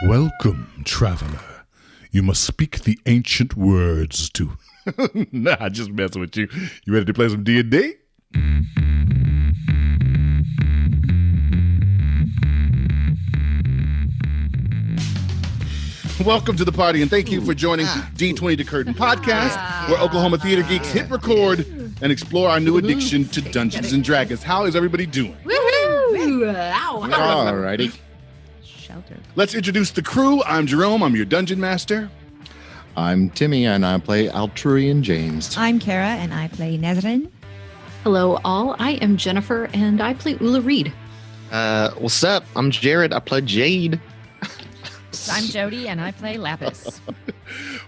Welcome, traveler. You must speak the ancient words to... Nah, just messing with you. You ready to play some D&D? Welcome to the party, and thank you for joining D20 to Curtain podcast, where Oklahoma theater geeks hit record and explore our new addiction to Dungeons and Dragons. How is everybody doing? Woohoo! All righty. Shelter. Let's introduce the crew. I'm Jerome. I'm your dungeon master. I'm Timmy, and I play Altruian James. I'm Kara, and I play Nesrin. Hello, all. I am Jennifer, and I play Eula Reed. What's up? I'm Jared. I play Jaide. I'm Jody, and I play Lapis.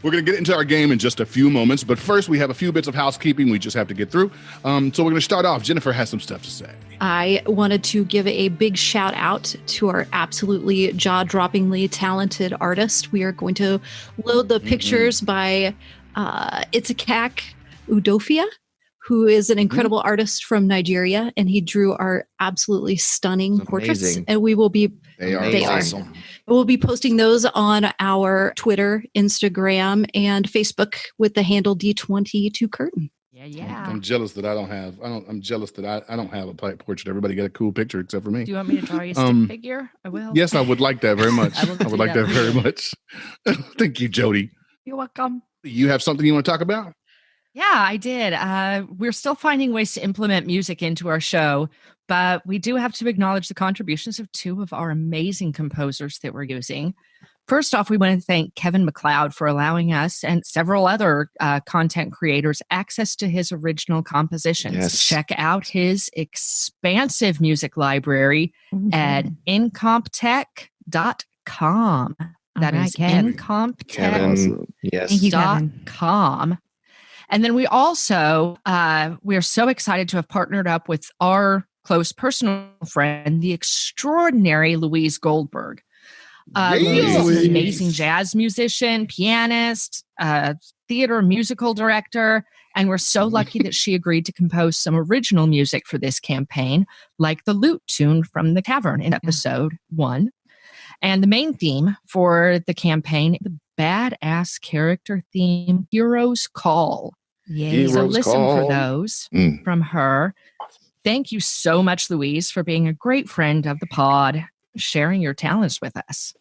We're going to get into our game in just a few moments, but first we have a few bits of housekeeping we just have to get through. So we're going to start off. Jennifer has some stuff to say. I wanted to give a big shout out to our absolutely jaw-droppingly talented artist. We are going to load the pictures by Itzakak Udofia, who is an incredible artist from Nigeria, and he drew our absolutely stunning portraits. And we will be They are awesome. We'll be posting those on our Twitter, Instagram, and Facebook with the handle D22 Curtain. Yeah. I'm jealous that I don't have. I'm jealous that I don't have a portrait. Everybody got a cool picture except for me. Do you want me to draw you a stick figure? I will. Yes, I would like that very much. I will I would like that very much. Thank you, Jody. You're welcome. You have something you want to talk about? Yeah, I did. We're still finding ways to implement music into our show, but we do have to acknowledge the contributions of two of our amazing composers that we're using. First off, we want to thank Kevin MacLeod for allowing us and several other content creators access to his original compositions. Yes. Check out his expansive music library at incomptech.com. That is Kevin. incomptech.com. Yes. And then we also, we're so excited to have partnered up with our close personal friend, the extraordinary Louise Goldberg. Louise is an amazing jazz musician, pianist, theater musical director, and we're so lucky that she agreed to compose some original music for this campaign, like the lute tune from The Cavern in episode 1. And the main theme for the campaign, the badass character theme, Heroes Call. Yeah. So listen for those from her. Thank you so much, Louise, for being a great friend of the pod, sharing your talents with us.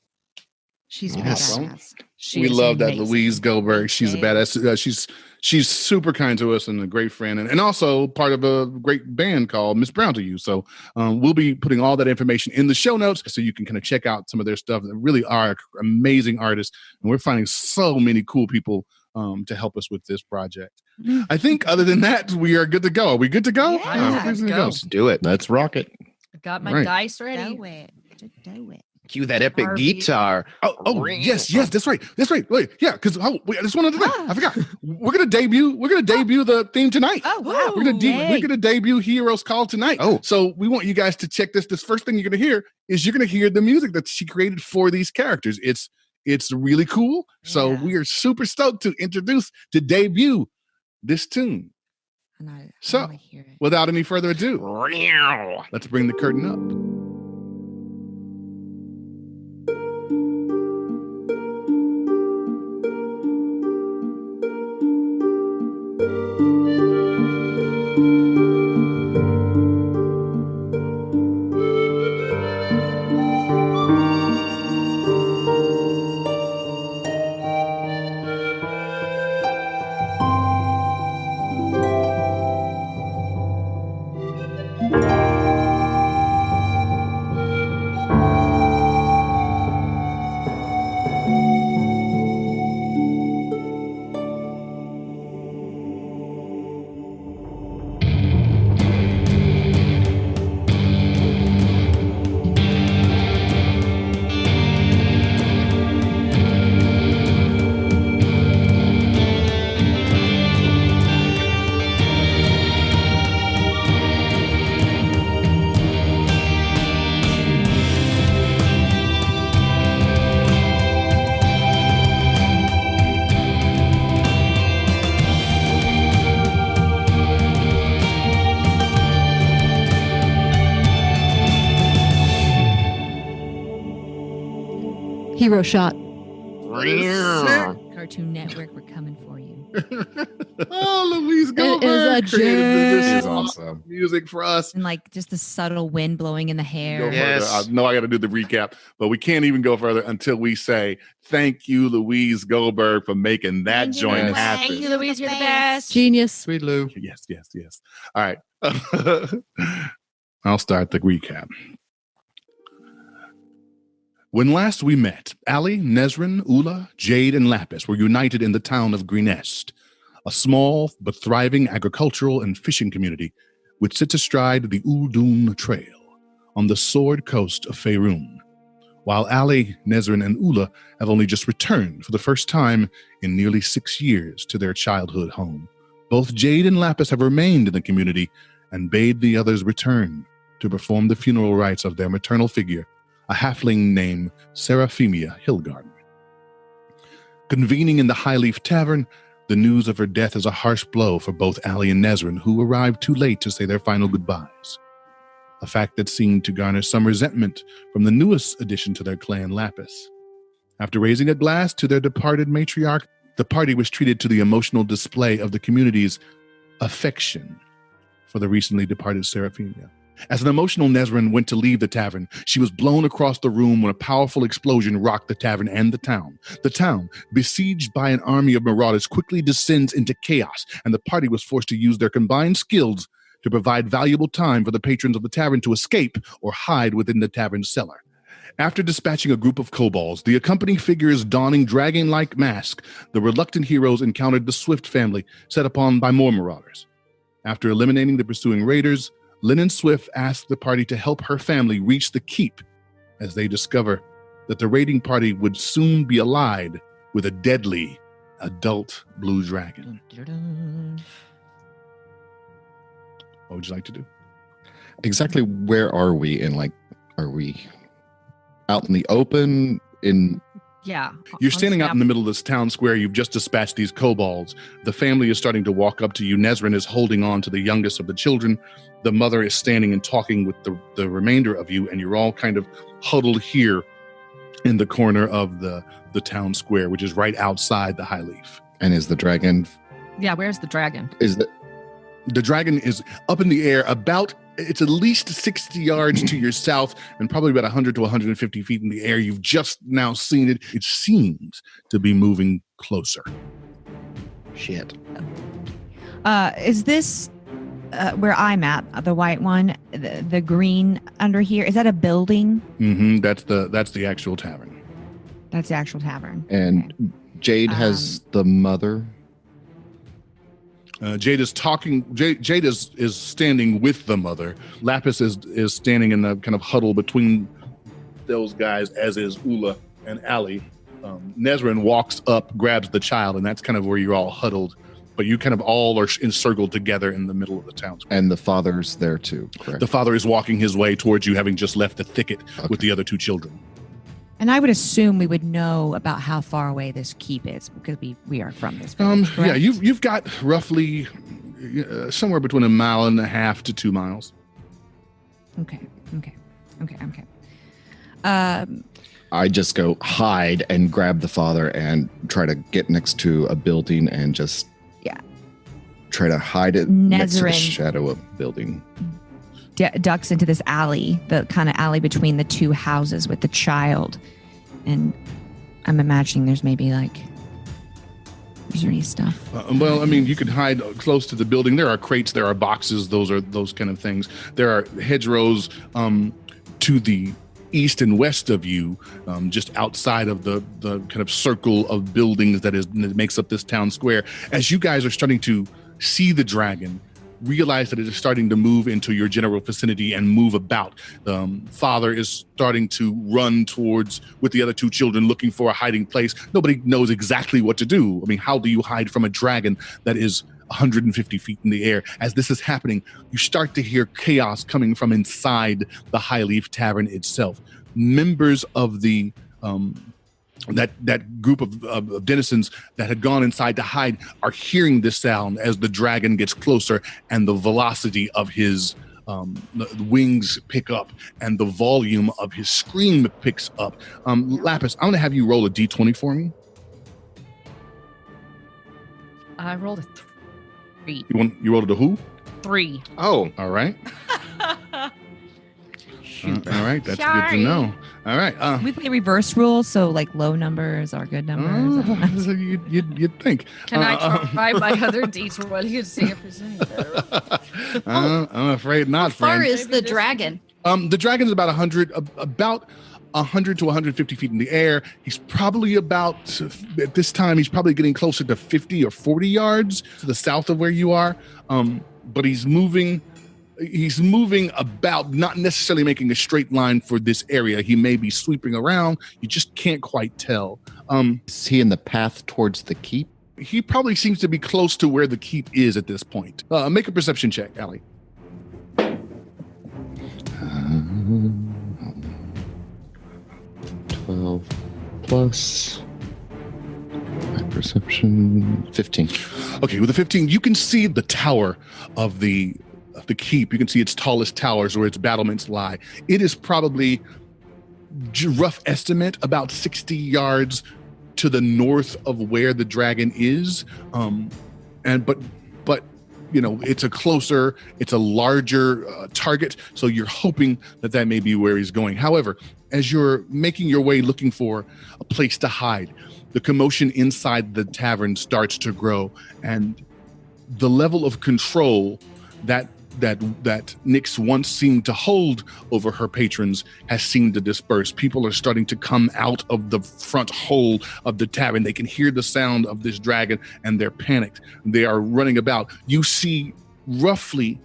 She's Awesome. badass. She We is love that amazing. Louise Goldberg. She's a badass. She's super kind to us and a great friend, and also part of a great band called Miss Brown to You. So we'll be putting all that information in the show notes so you can kind of check out some of their stuff. They really are amazing artists, and we're finding so many cool people to help us with this project. I think other than that, we are good to go. Are we good to go? Yeah, Please go. Let's do it. Let's rock it. I got my Right. dice ready. Do it. Do it. Cue that epic Harvey. guitar. Oh, yes, that's right. Wait, yeah, because there's one other thing. I forgot. We're gonna debut the theme tonight. Oh, wow. We're gonna debut Heroes Call tonight. Oh. So we want you guys to check this. This first thing you're gonna hear is you're gonna hear the music that she created for these characters. It's really cool. So Yeah. we are super stoked to debut this tune. And I So, want to hear it. Without any further ado, let's bring the curtain up. Hero shot. Cartoon Network, we're coming for you. Oh, Louise It Goldberg is a created this It is awesome awesome. music for us. And like just the subtle wind blowing in the Go hair. Yes. further. I know I got to do the recap, but we can't even go further until we say thank you, Louise Goldberg, for making that Thank you, joint Louise. happen. Thank you, Louise. You're the best. Genius. Sweet Lou. Yes. All right. I'll start the recap. When last we met, Ali, Nesrin, Eula, Jaide, and Lapis were united in the town of Greenest, a small but thriving agricultural and fishing community which sits astride the Uldun Trail on the Sword Coast of Faerun. While Ali, Nesrin, and Eula have only just returned for the first time in nearly 6 years to their childhood home, both Jaide and Lapis have remained in the community and bade the others return to perform the funeral rites of their maternal figure, a halfling named Seraphimia Hillgarden. Convening in the Highleaf Tavern, the news of her death is a harsh blow for both Ali and Nesrin, who arrived too late to say their final goodbyes. A fact that seemed to garner some resentment from the newest addition to their clan, Lapis. After raising a glass to their departed matriarch, the party was treated to the emotional display of the community's affection for the recently departed Seraphimia. As an emotional Nesrin went to leave the tavern, she was blown across the room when a powerful explosion rocked the tavern and the town. The town, besieged by an army of marauders, quickly descends into chaos, and the party was forced to use their combined skills to provide valuable time for the patrons of the tavern to escape or hide within the tavern's cellar. After dispatching a group of kobolds, the accompanying figures donning dragon-like masks, the reluctant heroes encountered the Swift family, set upon by more marauders. After eliminating the pursuing raiders, Lennon Swift asks the party to help her family reach the keep as they discover that the raiding party would soon be allied with a deadly adult blue dragon. What would you like to do? Exactly where are we in, like, are we out in the open in Yeah. You're standing out in the middle of this town square. You've just dispatched these kobolds. The family is starting to walk up to you. Nesrin is holding on to the youngest of the children. The mother is standing and talking with the remainder of you, and you're all kind of huddled here in the corner of the town square, which is right outside the High Leaf. and is the dragon Yeah, where's the dragon? is the The dragon is up in the air it's at least 60 yards to your south and probably about 100 to 150 feet in the air. You've just now seen it. It seems to be moving closer. Shit. Is this where I'm at, the white one, the green under here? Is that a building? Mm-hmm. That's the actual tavern. That's the actual tavern. and Jaide has the mother. Jaide is talking. Jaide is standing with the mother. Lapis is standing in the kind of huddle between those guys, as is Eula and Ali. Nesrin walks up, grabs the child, and that's kind of where you're all huddled. But you kind of all are encircled together in the middle of the town square. And the father's there too, correct? The father is walking his way towards you, having just left the thicket with the other two children. And I would assume we would know about how far away this keep is because we are from this village, Yeah, correct? you've got roughly somewhere between 1.5 miles to 2 miles. Okay. I just go hide and grab the father and try to get next to a building and just try to hide it next to the Nesrin shadow of a building. ducks into this alley, the kind of alley between the two houses with the child. And I'm imagining there's maybe like, is there any stuff? Well, I mean, you could hide close to the building. There are crates, there are boxes, those kind of things. There are hedgerows to the east and west of you, just outside of the kind of circle of buildings that makes up this town square. As you guys are starting to see the dragon, realize that it is starting to move into your general vicinity and move about. Father is starting to run towards with the other two children, looking for a hiding place. Nobody knows exactly what to do. I mean, how do you hide from a dragon that is 150 feet in the air? As this is happening, you start to hear chaos coming from inside the High Leaf Tavern itself. Members of the that group of denizens that had gone inside to hide are hearing this sound as the dragon gets closer, and the velocity of his the wings pick up and the volume of his scream picks up. Lapis, I'm going to have you roll a d20 for me. I rolled a 3. You rolled a who? 3. Oh, All right. Shoot. All right. That's good to Sorry. know. All right. We play reverse rules, so like low numbers are good numbers. You'd think. Can I try my other d20 and see if it's any better? I'm afraid not, How far friend. is the dragon? The dragon is about 100 to 150 feet in the air. He's probably at this time, he's probably getting closer to 50 or 40 yards to the south of where you are. But he's moving about, not necessarily making a straight line for this area. He may be sweeping around. You just can't quite tell. Is he in the path towards the keep? He probably seems to be close to where the keep is at this point. Make a perception check, Allie. 12 plus my perception, 15. Okay, with the 15, you can see the tower of the keep. You can see its tallest towers where its battlements lie. It is probably, rough estimate, about 60 yards to the north of where the dragon is. But it's a larger target. So you're hoping that may be where he's going. However, as you're making your way looking for a place to hide, the commotion inside the tavern starts to grow, and the level of control that Nyx once seemed to hold over her patrons has seemed to disperse. People are starting to come out of the front hole of the tavern. They can hear the sound of this dragon and they're panicked. They are running about. You see roughly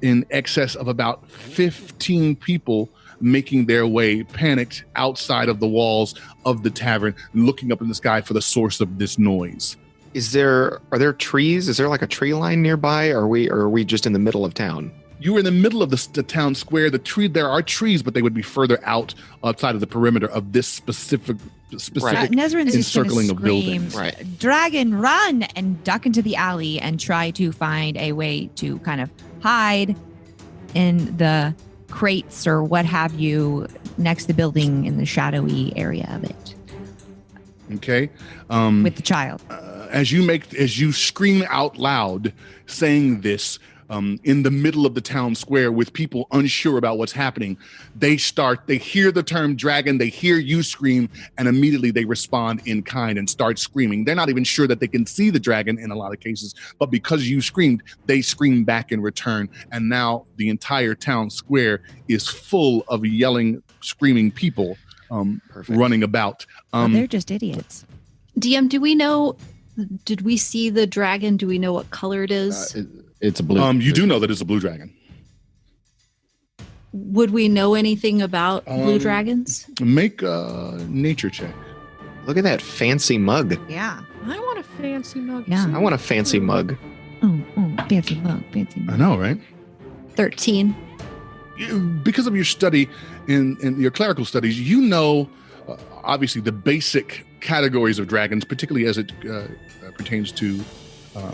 in excess of about 15 people making their way, panicked, outside of the walls of the tavern, looking up in the sky for the source of this noise. are there trees? Is there like a tree line nearby? Or are we just in the middle of town? You were in the middle of the town square. There are trees, but they would be further outside of the perimeter of this specific Right. Nesrin's just gonna encircling of scream, buildings. Right. "Dragon, run!" and duck into the alley and try to find a way to kind of hide in the crates or what have you next to the building in the shadowy area of it Okay. with the child. As you scream out loud, saying this in the middle of the town square with people unsure about what's happening, they hear the term dragon, they hear you scream, and immediately they respond in kind and start screaming. They're not even sure that they can see the dragon in a lot of cases, but because you screamed, they scream back in return. And now the entire town square is full of yelling, screaming people running about. Well, they're just idiots. DM, did we see the dragon? Do we know what color it is? It's a blue. You do know that it's a blue dragon. Would we know anything about blue dragons? Make a nature check. Look at that fancy mug. Yeah. I want a fancy mug. Yeah. I want a fancy mug. Oh, fancy mug, fancy I mug. know, right? 13. Because of your study in your clerical studies, you know, obviously the basic categories of dragons, particularly as it pertains to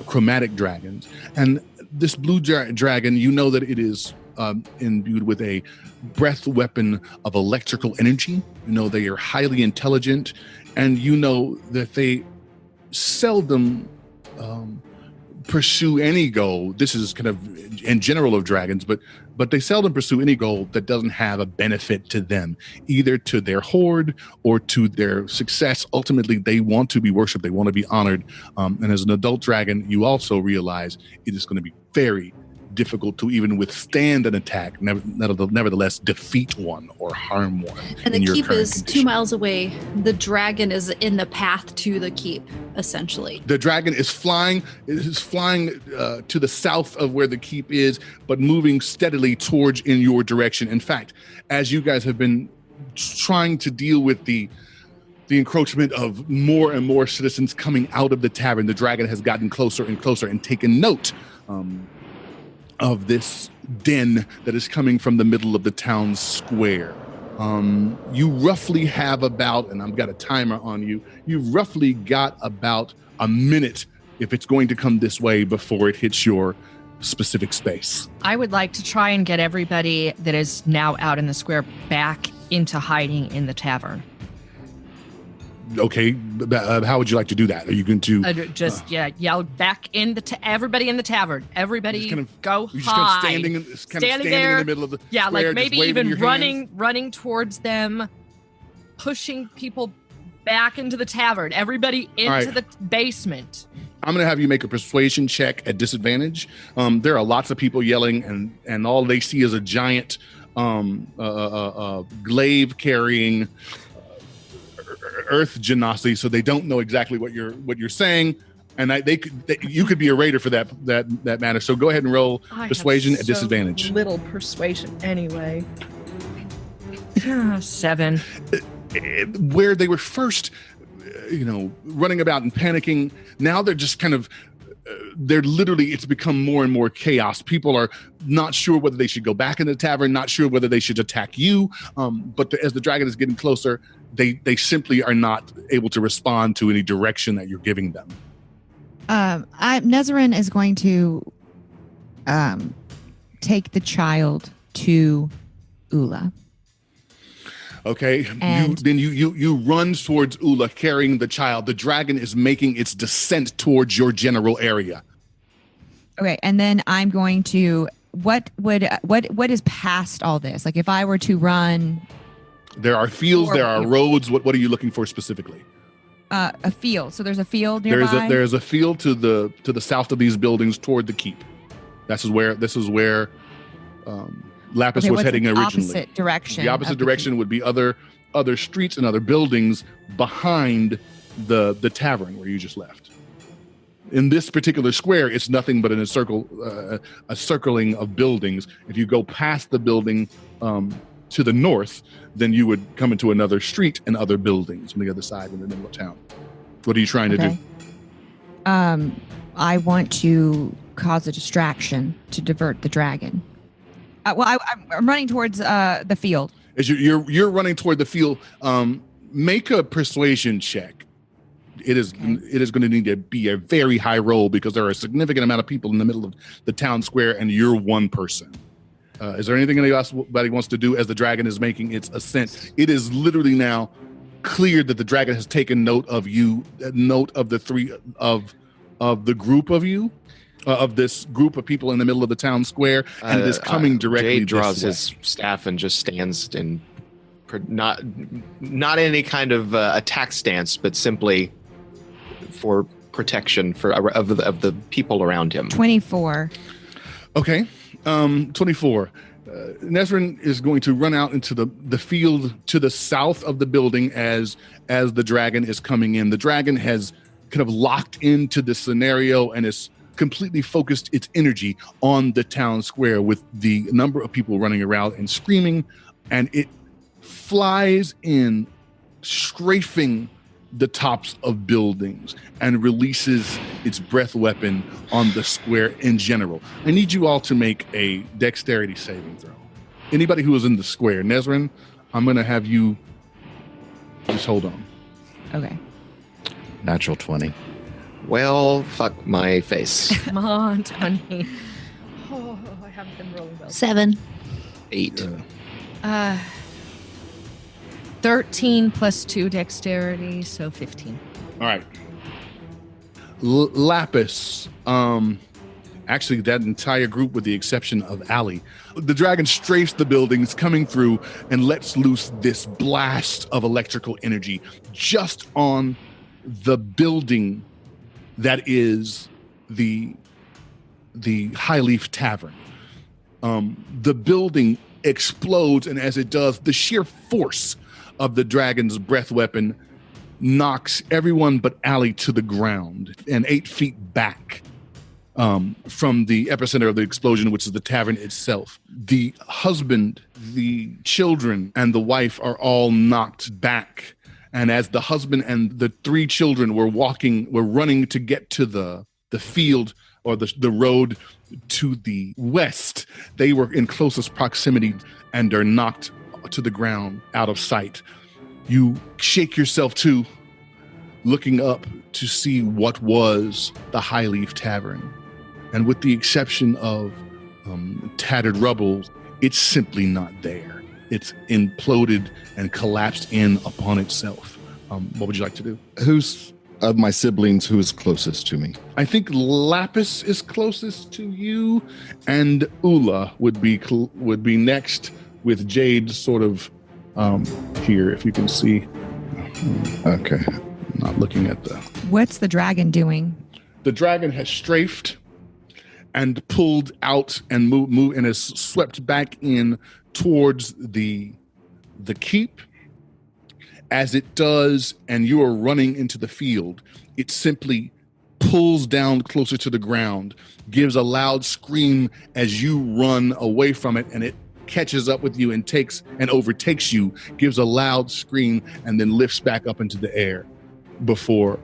chromatic dragons. And this blue dragon, you know that it is imbued with a breath weapon of electrical energy. You know they are highly intelligent, and you know that they seldom pursue any goal. This is kind of in general of dragons, but they seldom pursue any goal that doesn't have a benefit to them, either to their horde or to their success. Ultimately, they want to be worshipped. They want to be honored. And as an adult dragon, you also realize it is going to be very difficult to even withstand an attack, nevertheless defeat one or harm one. And the in your keep current is condition. 2 miles away. The dragon is in the path to the keep, essentially. The dragon is flying to the south of where the keep is, but moving steadily towards in your direction. In fact, as you guys have been trying to deal with the encroachment of more and more citizens coming out of the tavern, the dragon has gotten closer and closer and taken note of this den that is coming from the middle of the town square. You roughly have about, and I've got a timer on you, you've roughly got about a minute if it's going to come this way before it hits your specific space. I would like to try and get everybody that is now out in the square back into hiding in the tavern. Okay, how would you like to do that? Are you going to yell back in everybody in the tavern? Everybody just kind of, go you're hide. just standing in the middle of the square, like maybe just even your hands. running towards them, pushing people back into the tavern. Everybody into the basement. I'm going to have you make a persuasion check at disadvantage. There are lots of people yelling, and all they see is a giant glaive carrying earth genasi, so they don't know exactly what you're saying, and you could be a raider for that matter. So go ahead and roll persuasion at disadvantage. Little persuasion anyway. 7. Where they were first, running about and panicking, now they're just kind of. It's become more and more chaos. People are not sure whether they should go back in the tavern, not sure whether they should attack you. But as the dragon is getting closer, they simply are not able to respond to any direction that you're giving them. Nesrin is going to take the child to Eula. Okay, you run towards Eula carrying the child. The dragon is making its descent towards your general area. Okay, and then I'm going to what is past all this? Like if I were to run, there are fields, there are roads. What are you looking for specifically? A field. So there's a field nearby. There is a field to the south of these buildings toward the keep. This is where Lapis was heading originally. Opposite direction. The opposite direction would be other streets and other buildings behind the tavern where you just left. In this particular square, it's nothing but a circling of buildings. If you go past the building to the north, then you would come into another street and other buildings on the other side in the middle of town. What are you trying to do? I want to cause a distraction to divert the dragon. I'm running towards the field. As you're running toward the field, make a persuasion check. It is going to need to be a very high roll because there are a significant amount of people in the middle of the town square, and you're one person. Is there anything anybody wants to do as the dragon is making its ascent? It is literally now clear that the dragon has taken note of you, note of the three of the group of you. Of this group of people in the middle of the town square, and it is coming directly. Jaide draws his staff and just stands in not any kind of attack stance, but simply for protection of the people around him. 24. Okay, 24. Nesrin is going to run out into the field to the south of the building as the dragon is coming in. The dragon has kind of locked into the scenario and is completely focused its energy on the town square with the number of people running around and screaming, and it flies in, strafing the tops of buildings and releases its breath weapon on the square in general. I need you all to make a dexterity saving throw. Anybody who is in the square. Nesrin, I'm going to have you just hold on. Okay. Natural 20. Well, fuck my face. Come on, Tony. Oh, I haven't been rolling well. 7. 8. 13 plus 2 dexterity, so 15. All right. Lapis. Actually, that entire group with the exception of Allie. The dragon strafes the buildings coming through and lets loose this blast of electrical energy just on the building that is the Highleaf Tavern. The building explodes, and as it does, the sheer force of the dragon's breath weapon knocks everyone but Allie to the ground and 8 feet back from the epicenter of the explosion, which is the tavern itself. The husband, the children, and the wife are all knocked back. And as the husband and the 3 children were running to get to the field or the road to the west, they were in closest proximity and are knocked to the ground out of sight. You shake yourself too, looking up to see what was the Highleaf Tavern. And with the exception of tattered rubble, it's simply not there. It's imploded and collapsed in upon itself. What would you like to do? Who's of my siblings who is closest to me? I think Lapis is closest to you, and Eula would be next, with Jaide sort of here, if you can see. Okay. I'm not looking at the... What's the dragon doing? The dragon has strafed and pulled out and moved and has swept back in towards the keep. As it does, and you are running into the field, it simply pulls down closer to the ground, gives a loud scream as you run away from it, and it catches up with you and overtakes you, gives a loud scream, and then lifts back up into the air before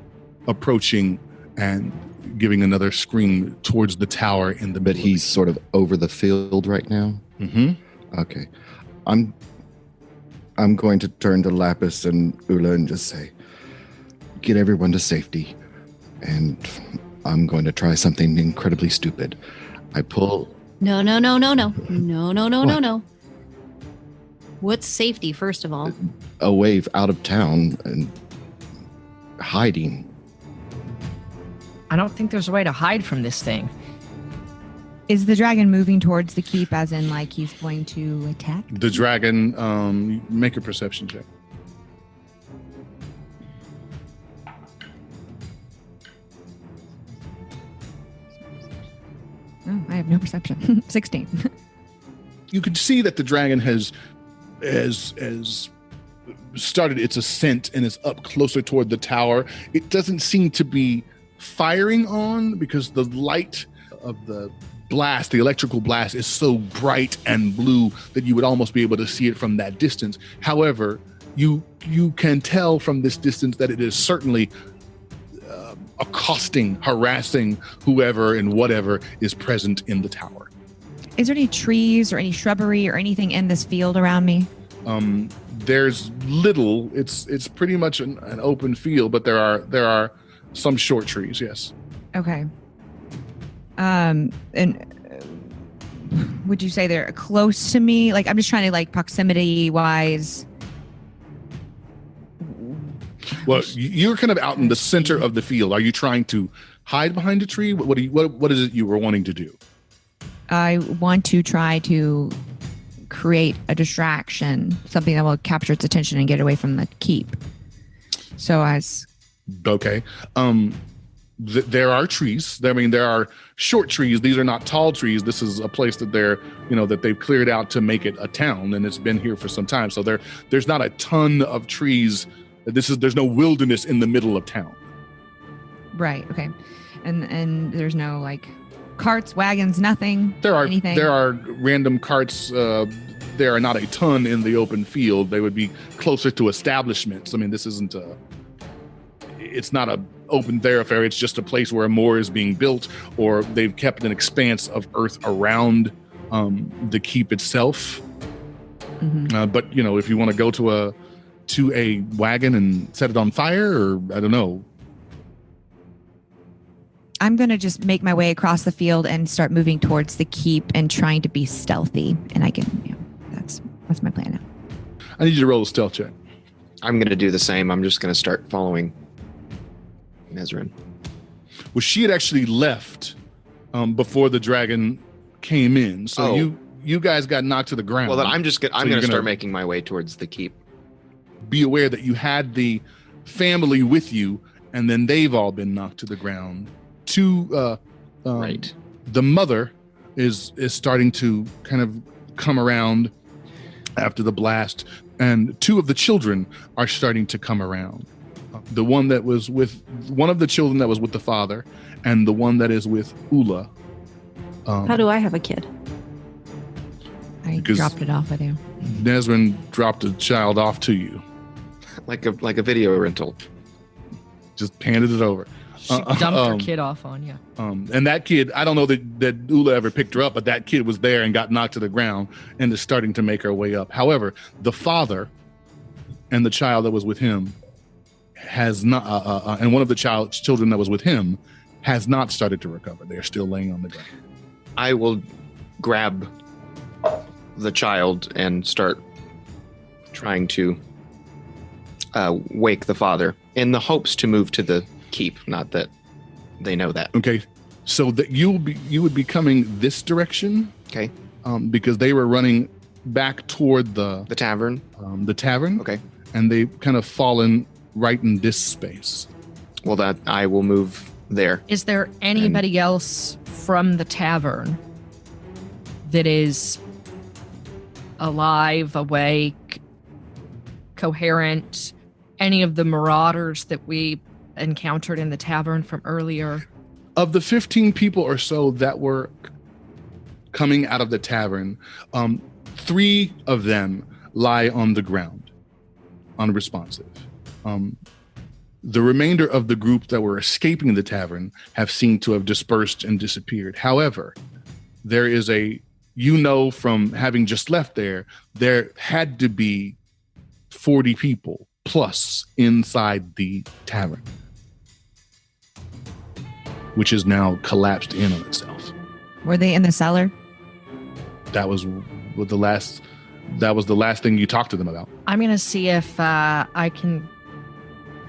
approaching and giving another scream towards the tower in the But middle. he's sort of over the field right now? Mm-hmm. Okay. I'm going to turn to Lapis and Eula and just say, get everyone to safety. And I'm going to try something incredibly stupid. I pull... No. What's safety, first of all? a wave out of town and hiding. I don't think there's a way to hide from this thing. Is the dragon moving towards the keep as in like he's going to attack? The dragon, make a perception check. Oh, I have no perception. 16. You could see that the dragon has started its ascent and is up closer toward the tower. It doesn't seem to be firing on because the light of the blast, the electrical blast, is so bright and blue that you would almost be able to see it from that distance. However, you can tell from this distance that it is certainly accosting, harassing whoever and whatever is present in the tower. Is there any trees or any shrubbery or anything in this field around me? There's little. It's pretty much an open field, but there are some short trees. Yes. Okay. And would you say they're close to me? Like, I'm just trying to, like, proximity wise. Well, you're kind of out in the center of the field. Are you trying to hide behind a tree? What is it you were wanting to do? I want to try to create a distraction, something that will capture its attention and get away from the keep. So as okay. There are trees. I mean, there are short trees. These are not tall trees. This is a place that that they've cleared out to make it a town, and it's been here for some time. So there's not a ton of trees. There's no wilderness in the middle of town. right, okay, and there's no like carts, wagons, nothing. There are anything? There are random carts. There are not a ton in the open field. They would be closer to establishments. I mean, this isn't it's not a open thoroughfare. It's just a place where more is being built, or they've kept an expanse of earth around the keep itself. Mm-hmm. But if you want to go to a wagon and set it on fire, or I don't know. I'm going to just make my way across the field and start moving towards the keep and trying to be stealthy. And I can, that's my plan now. I need you to roll a stealth check. I'm going to do the same. I'm just going to start following Nesrin. Well, she had actually left before the dragon came in. So you guys got knocked to the ground. Well, then I'm going to gonna start making my way towards the keep. Be aware that you had the family with you, and then they've all been knocked to the ground. Right. The mother is starting to kind of come around after the blast, and two of the children are starting to come around. The one that was with one of the children that was with the father, and the one that is with Eula. How do I have a kid? I Because- dropped it off with you. Nesrin dropped a child off to you, Like a video rental. just handed it over. She dumped her kid off on you. And that kid, I don't know that Eula ever picked her up, but that kid was there and got knocked to the ground and is starting to make her way up. However, the father and the child that was with him has not, and one of the children that was with him has not started to recover. They are still laying on the ground. I will grab the child and start trying to wake the father in the hopes to move to the keep. Not that they know that. Okay, so that you would be coming this direction. Okay. Because they were running back toward the tavern. The tavern. Okay. And they've kind of fallen right in this space. Well, that I will move there. Is there anybody else from the tavern that is alive, awake, coherent? Any of the marauders that we encountered in the tavern from earlier? Of the 15 people or so that were coming out of the tavern, 3 of them lie on the ground, unresponsive. The remainder of the group that were escaping the tavern have seemed to have dispersed and disappeared. However, there is from having just left there had to be 40 people plus inside the tavern, which is now collapsed in on itself. Were they in the cellar? That was the last thing you talked to them about. I'm going to see if I can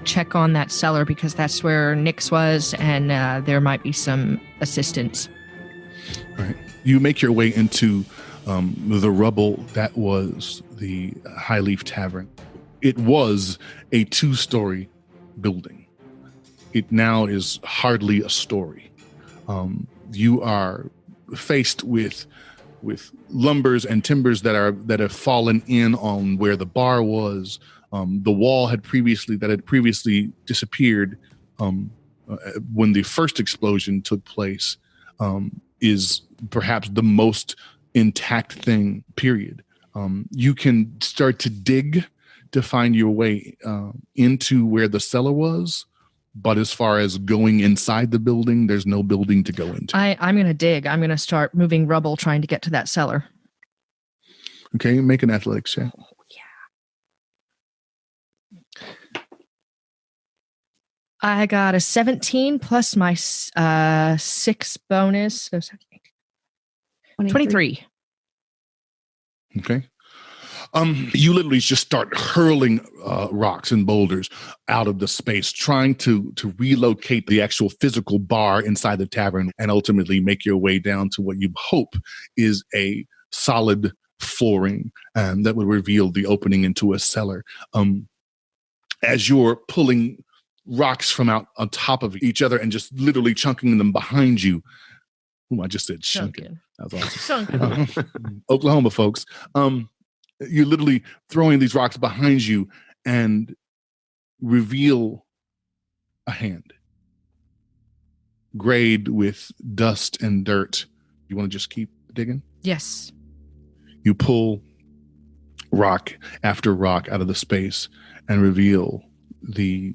check on that cellar, because that's where Nyx was, and there might be some assistance. All right. You make your way into the rubble that was the High Leaf Tavern. It was a 2-story building. It now is hardly a story. You are faced with lumbers and timbers that have fallen in on where the bar was. The wall had previously disappeared when the first explosion took place. Is perhaps the most intact thing, period. You can start to dig to find your way into where the cellar was, but as far as going inside the building, there's no building to go into. I'm going to dig. I'm going to start moving rubble trying to get to that cellar. Okay, make an athletics check. I got a 17 plus my 6 bonus. So 23. Okay. You literally just start hurling rocks and boulders out of the space, trying to relocate the actual physical bar inside the tavern, and ultimately make your way down to what you hope is a solid flooring that would reveal the opening into a cellar. As you're pulling rocks from out on top of each other and just literally chunking them behind you. I just said chunking. That was awesome. Oklahoma folks. You're literally throwing these rocks behind you and reveal a hand grayed with dust and dirt. You want to just keep digging? Yes. You pull rock after rock out of the space and reveal the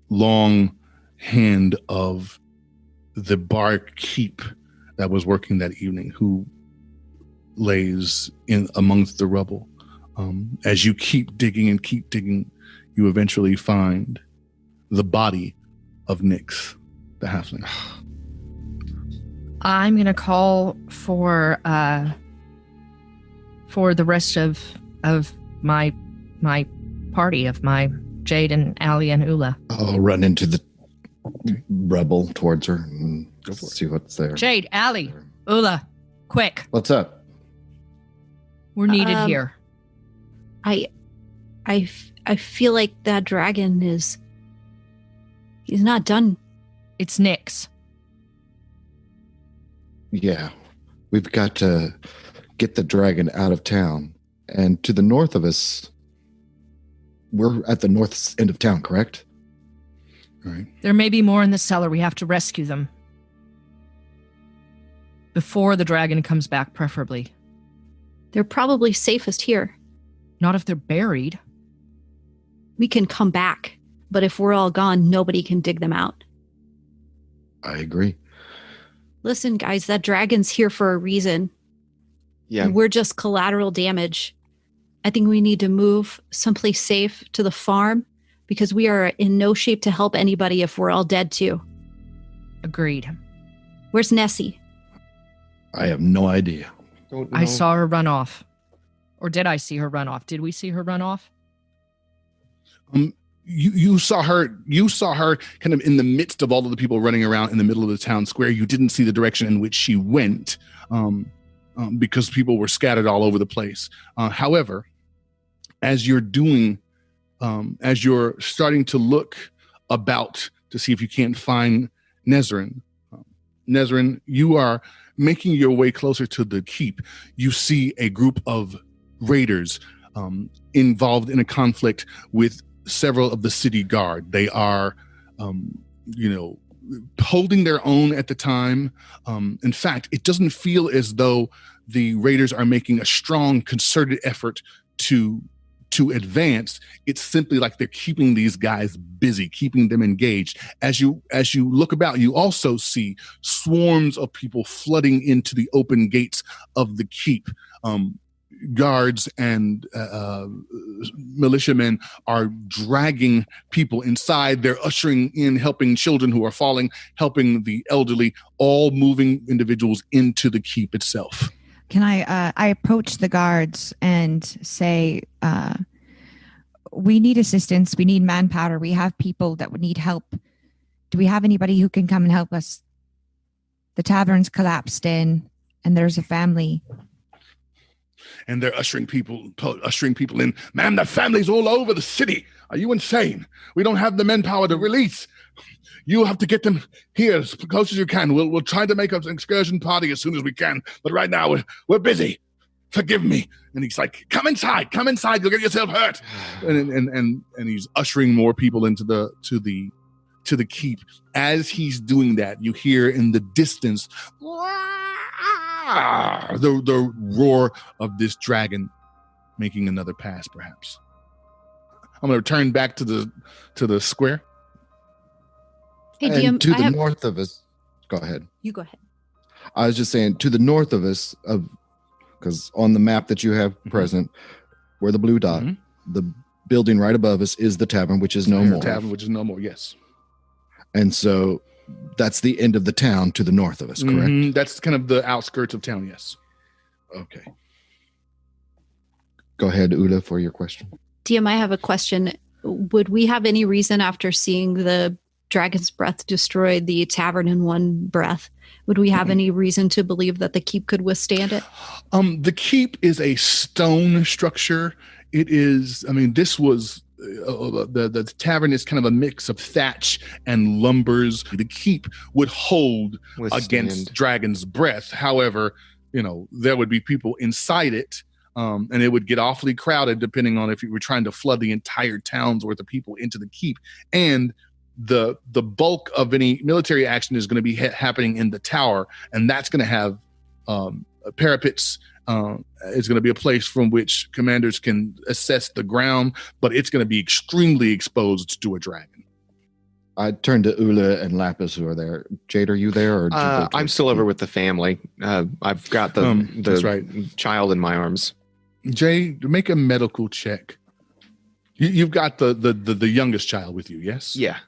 long hand of the barkeep that was working that evening, who lays in amongst the rubble. As you keep digging, you eventually find the body of Nyx, the halfling. I'm going to call for the rest of my party, of my Jaide and Allie and Eula. I'll run into the rubble towards her and see what's there. Jaide, Allie, Eula, quick. What's up? We're needed here. I feel like that dragon he's not done. It's Nyx. Yeah. We've got to get the dragon out of town. And to the north of us, we're at the north end of town, correct? Right. There may be more in the cellar. We have to rescue them before the dragon comes back, preferably. They're probably safest here. Not if they're buried. We can come back, but if we're all gone, nobody can dig them out. I agree. Listen, guys, that dragon's here for a reason. Yeah. And we're just collateral damage. I think we need to move someplace safe to the farm, because we are in no shape to help anybody if we're all dead too. Agreed. Where's Nessie? I have no idea. Don't I know. saw her run off. Or did I see her run off? Did we see her run off? You saw her kind of in the midst of all of the people running around in the middle of the town square. You didn't see the direction in which she went because people were scattered all over the place. However, as you're starting to look about to see if you can't find Nesrin, you are making your way closer to the keep. You see a group of raiders involved in a conflict with several of the city guard. They are, holding their own at the time. In fact, it doesn't feel as though the raiders are making a strong, concerted effort to advance. It's simply like they're keeping these guys busy, keeping them engaged. As you look about, you also see swarms of people flooding into the open gates of the keep. Guards and militiamen are dragging people inside. They're ushering in, helping children who are falling, helping the elderly, all moving individuals into the keep itself. Can I approach the guards and say, we need assistance. We need manpower. We have people that would need help. Do we have anybody who can come and help us? The tavern's collapsed in, and there's a family. And they're ushering people in. Ma'am, the family's all over the city. Are you insane? We don't have the manpower to release. You have to get them here as close as you can. We'll try to make an excursion party as soon as we can. But right now we're busy. Forgive me. And he's like, come inside. You'll get yourself hurt. And he's ushering more people into the keep. As he's doing that, you hear in the distance the roar of this dragon making another pass, perhaps. I'm going to return back to the square. Hey, And DM, to the north of us, go ahead. You go ahead. I was just saying, to the north of us, because on the map that you have present, where the blue dot, the building right above us is the tavern, which is no more. Tavern, which is no more. Yes. And so that's the end of the town to the north of us, correct? That's kind of the outskirts of town. Yes. Okay. Go ahead, Eula, for your question. DM, I have a question. Would we have any reason after seeing the dragon's breath destroy the tavern in one breath? Would we have any reason to believe that the keep could withstand it? The keep is a stone structure. It is, this was the tavern is kind of a mix of thatch and lumbers. The keep would hold against dragon's breath. However, there would be people inside it, and it would get awfully crowded depending on if you were trying to flood the entire town's worth of people into the keep. And the bulk of any military action is going to be happening in the tower, and that's going to have parapets. It's going to be a place from which commanders can assess the ground, but it's going to be extremely exposed to a dragon. I turned to Eula and Lapis, who are there. Jade, are you there? Or I'm still over with the family. I've got the that's right. child in my arms. Jay, make a medical check. You've got the youngest child with you, yes? Yeah.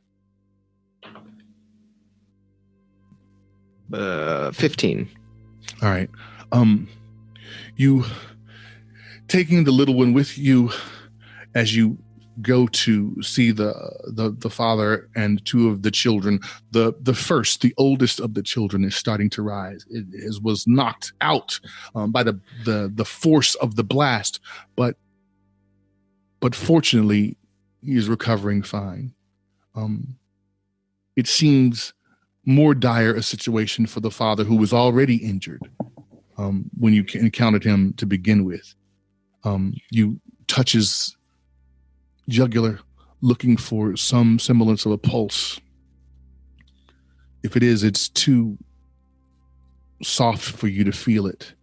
15. All right. You taking the little one with you as you go to see the father and two of the children. The oldest of the children is starting to rise. It was knocked out by the force of the blast, but fortunately he is recovering fine. It seems more dire a situation for the father, who was already injured when you encountered him to begin with. You touch his jugular, looking for some semblance of a pulse. If it is, it's too soft for you to feel it.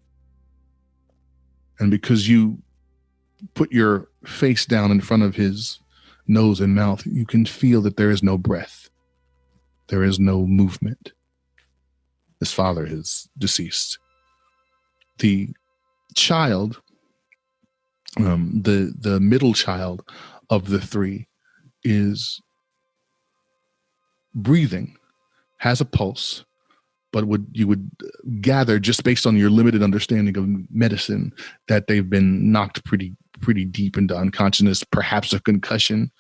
And because you put your face down in front of his nose and mouth, you can feel that there is no breath. There is no movement. His father is deceased. The child, the middle child of the three, is breathing, has a pulse, but you would gather just based on your limited understanding of medicine that they've been knocked pretty deep into unconsciousness, perhaps a concussion,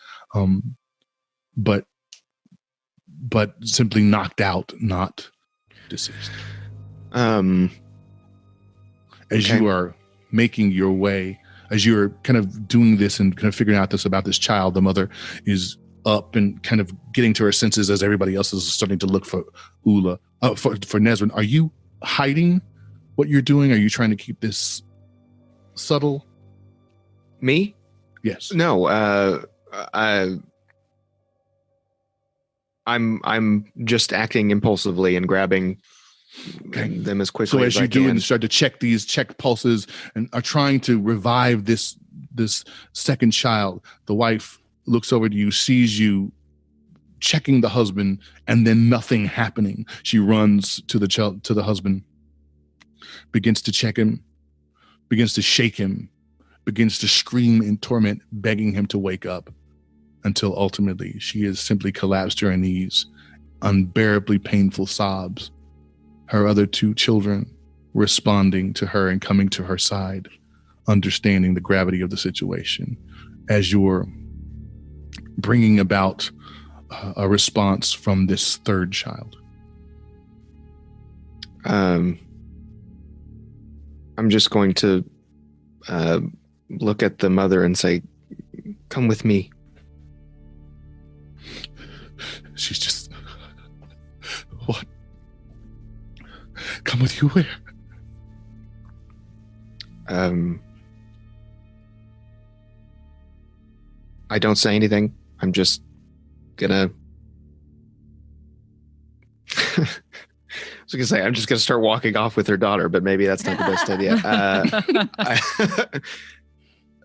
but simply knocked out, not deceased. As you are making your way, as you're kind of doing this and kind of figuring out this about this child, the mother is up and kind of getting to her senses as everybody else is starting to look for Eula, for Nesrin. Are you hiding what you're doing? Are you trying to keep this subtle? Me? Yes. No. I'm just acting impulsively and grabbing them as quickly as I can. So as you do and start to check pulses and are trying to revive this second child, the wife looks over to you, sees you checking the husband, and then nothing happening. She runs to the husband, begins to check him, begins to shake him, begins to scream in torment, begging him to wake up, until ultimately she is simply collapsed to her knees, unbearably painful sobs. Her other two children responding to her and coming to her side, understanding the gravity of the situation as you're bringing about a response from this third child. I'm just going to look at the mother and say, "Come with me." She's just, what? Come with you where? I don't say anything. I'm just gonna I was gonna say I'm just gonna start walking off with her daughter, but maybe that's not the best idea.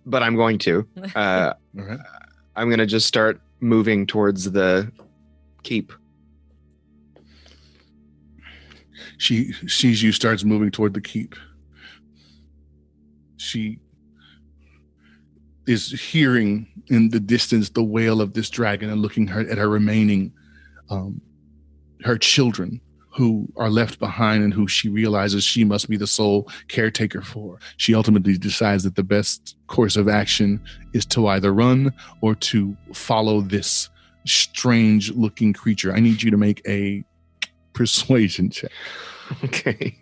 But I'm going to. All right. I'm gonna just start moving towards the keep. She sees you, starts moving toward the keep. She is hearing in the distance the wail of this dragon and looking at her remaining, her children who are left behind and who she realizes she must be the sole caretaker for. She ultimately decides that the best course of action is to either run or to follow this strange looking creature. I need you to make a persuasion check. Okay.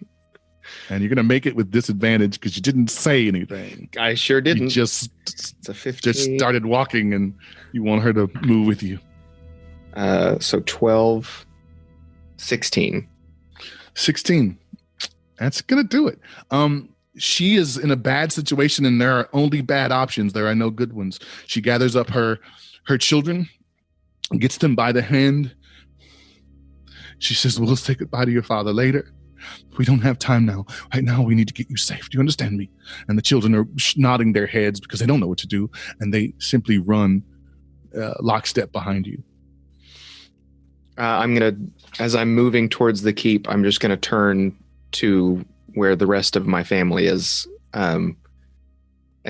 And you're going to make it with disadvantage because you didn't say anything. I sure didn't. You just, it's a 15. Just started walking and you want her to move with you. So 12, 16. 16. That's going to do it. She is in a bad situation and there are only bad options. There are no good ones. She gathers up her children, gets them by the hand. She says, "We'll say goodbye to your father later. We don't have time now. Right now, we need to get you safe. Do you understand me?" And the children are nodding their heads because they don't know what to do. And they simply run lockstep behind you. As I'm moving towards the keep, I'm just going to turn to where the rest of my family is and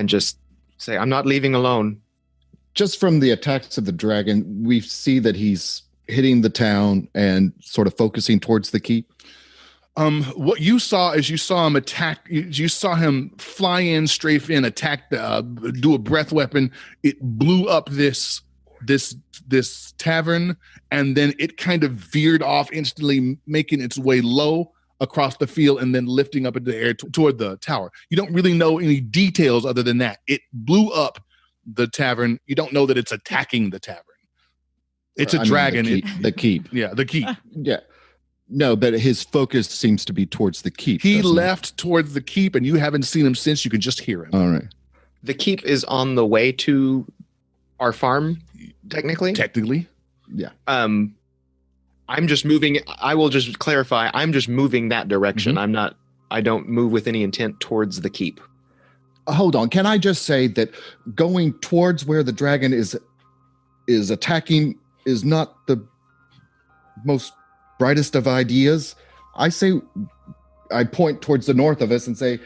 just say, "I'm not leaving alone." Just from the attacks of the dragon, we see that he's hitting the town and sort of focusing towards the keep. What you saw is you saw him attack. You saw him fly in, strafe in, attack, do a breath weapon. It blew up this tavern, and then it kind of veered off instantly, making its way low across the field and then lifting up into the air toward the tower. You don't really know any details other than that. It blew up the tavern. You don't know that it's attacking the tavern. It's a dragon. The keep. Yeah, the keep. Yeah. No, but his focus seems to be towards the keep. He left towards the keep, and you haven't seen him since. You can just hear him. All right. The keep is on the way to our farm, technically? Technically. Yeah. I'm just moving. I will just clarify. I'm just moving that direction. Mm-hmm. I don't move with any intent towards the keep. Hold on. Can I just say that going towards where the dragon is attacking is not the most brightest of ideas? I point towards the north of us and say,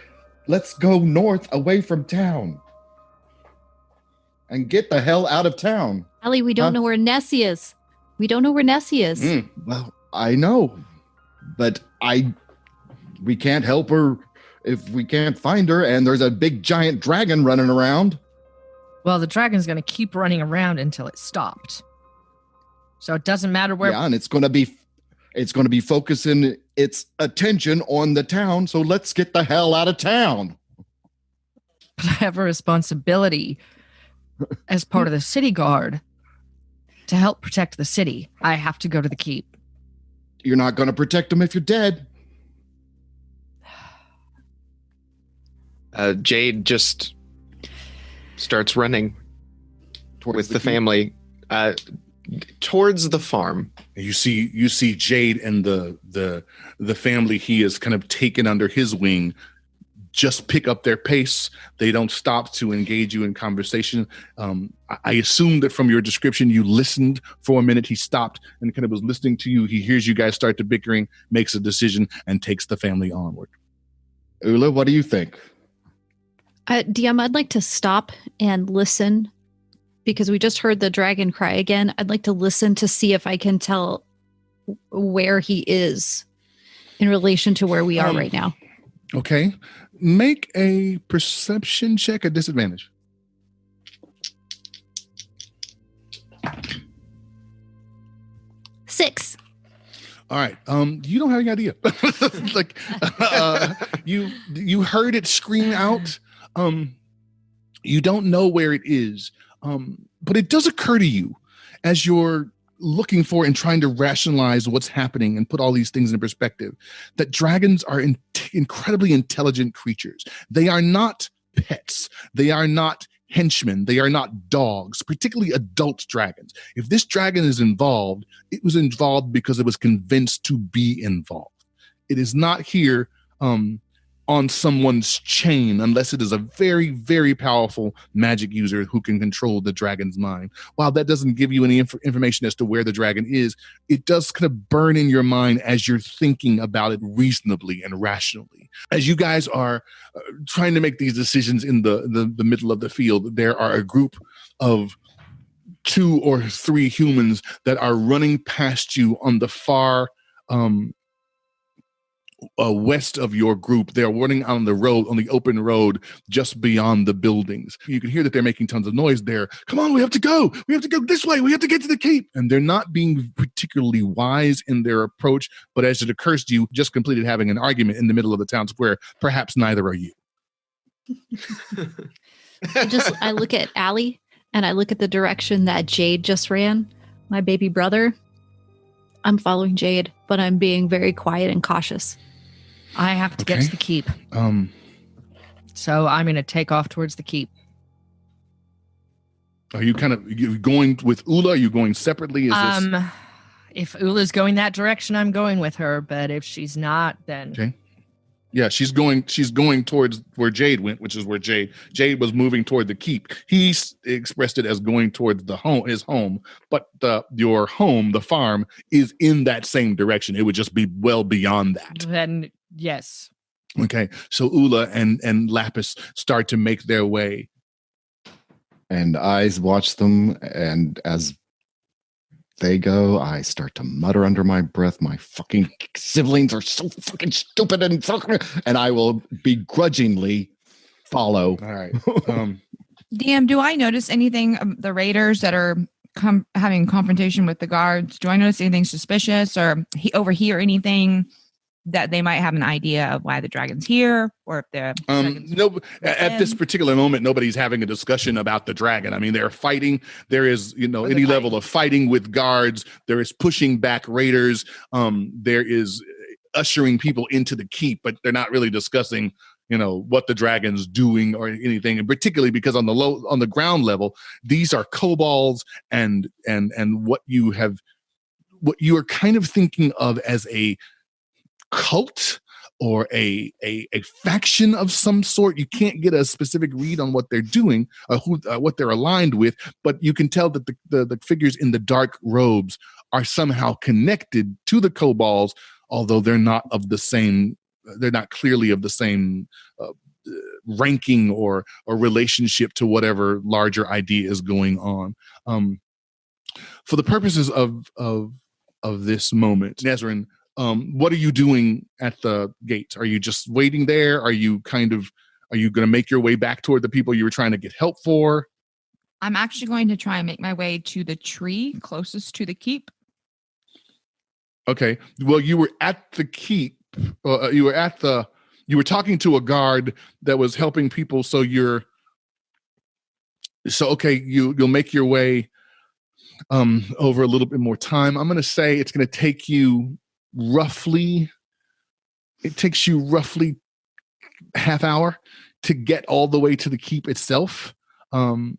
let's go north away from town and get the hell out of town. Allie, we don't know where Nessie is. We don't know where Nessie is. Well, I know, but we can't help her if we can't find her, and there's a big giant dragon running around. Well, the dragon's going to keep running around until it stopped. So it doesn't matter where. Yeah, and it's going to be focusing its attention on the town. So let's get the hell out of town. But I have a responsibility as part of the city guard to help protect the city. I have to go to the keep. You're not going to protect them if you're dead. Jaide just starts running Towards with the keep. family towards the farm. You see Jaide and the family he has kind of taken under his wing just pick up their pace. They don't stop to engage you in conversation. I assume that from your description, you listened for a minute. He stopped and kind of was listening to you. He hears you guys start to bickering, makes a decision, and takes the family onward. Eula, what do you think? DM, I'd like to stop and listen because we just heard the dragon cry again. I'd like to listen to see if I can tell where he is in relation to where we are right now. Okay. Make a perception check at disadvantage. Six. All right. You don't have any idea. Like you heard it scream out. You don't know where it is. But it does occur to you as you're looking for and trying to rationalize what's happening and put all these things in perspective, that dragons are incredibly intelligent creatures. They are not pets. They are not henchmen. They are not dogs, particularly adult dragons. If this dragon is involved, it was involved because it was convinced to be involved. It is not here on someone's chain unless it is a very, very powerful magic user who can control the dragon's mind. While that doesn't give you any information as to where the dragon is, it does kind of burn in your mind as you're thinking about it reasonably and rationally. As you guys are trying to make these decisions in the middle of the field, there are a group of 2 or 3 humans that are running past you on the far west of your group. They're running on the road, on the open road, just beyond the buildings. You can hear that they're making tons of noise there. Come on, we have to go. We have to go this way. We have to get to the keep. And they're not being particularly wise in their approach. But as it occurs to you, just completed having an argument in the middle of the town square. Perhaps neither are you. I look at Allie and I look at the direction that Jaide just ran. My baby brother. I'm following Jaide, but I'm being very quiet and cautious. I have to get to the keep. So I'm going to take off towards the keep. Are you going with Eula? Are you going separately? If Eula's going that direction, I'm going with her. But if she's not, then okay. Yeah, she's going towards where Jaide went, which is where Jaide was moving toward the keep. He expressed it as going towards his home, but your home, the farm, is in that same direction. It would just be well beyond that. Then yes. Okay, so Eula and Lapis start to make their way. And I watch them, and as they go, I start to mutter under my breath, my fucking siblings are so fucking stupid and I will begrudgingly follow. All right. DM, do I notice anything, the raiders that are having confrontation with the guards? Do I notice anything suspicious or overhear anything that they might have an idea of why the dragon's here, or if they're no, at this particular moment, nobody's having a discussion about the dragon. I mean, they're fighting. There is, any level of fighting with guards. There is pushing back raiders. There is ushering people into the keep, but they're not really discussing, what the dragon's doing or anything. And particularly because on the ground level, these are kobolds and what you are kind of thinking of as a cult or a faction of some sort. You can't get a specific read on what they're doing or what they're aligned with, but you can tell that the figures in the dark robes are somehow connected to the kobolds, although they're not clearly of the same ranking or relationship to whatever larger idea is going on. For the purposes of of this moment. Nesrin, what are you doing at the gates? Are you just waiting there? Are you going to make your way back toward the people you were trying to get help for? I'm actually going to try and make my way to the tree closest to the keep. Okay. Well, you were at the keep. You were talking to a guard that was helping people. So you'll make your way over a little bit more time. I'm going to say it's going to take you roughly half hour to get all the way to the keep itself. So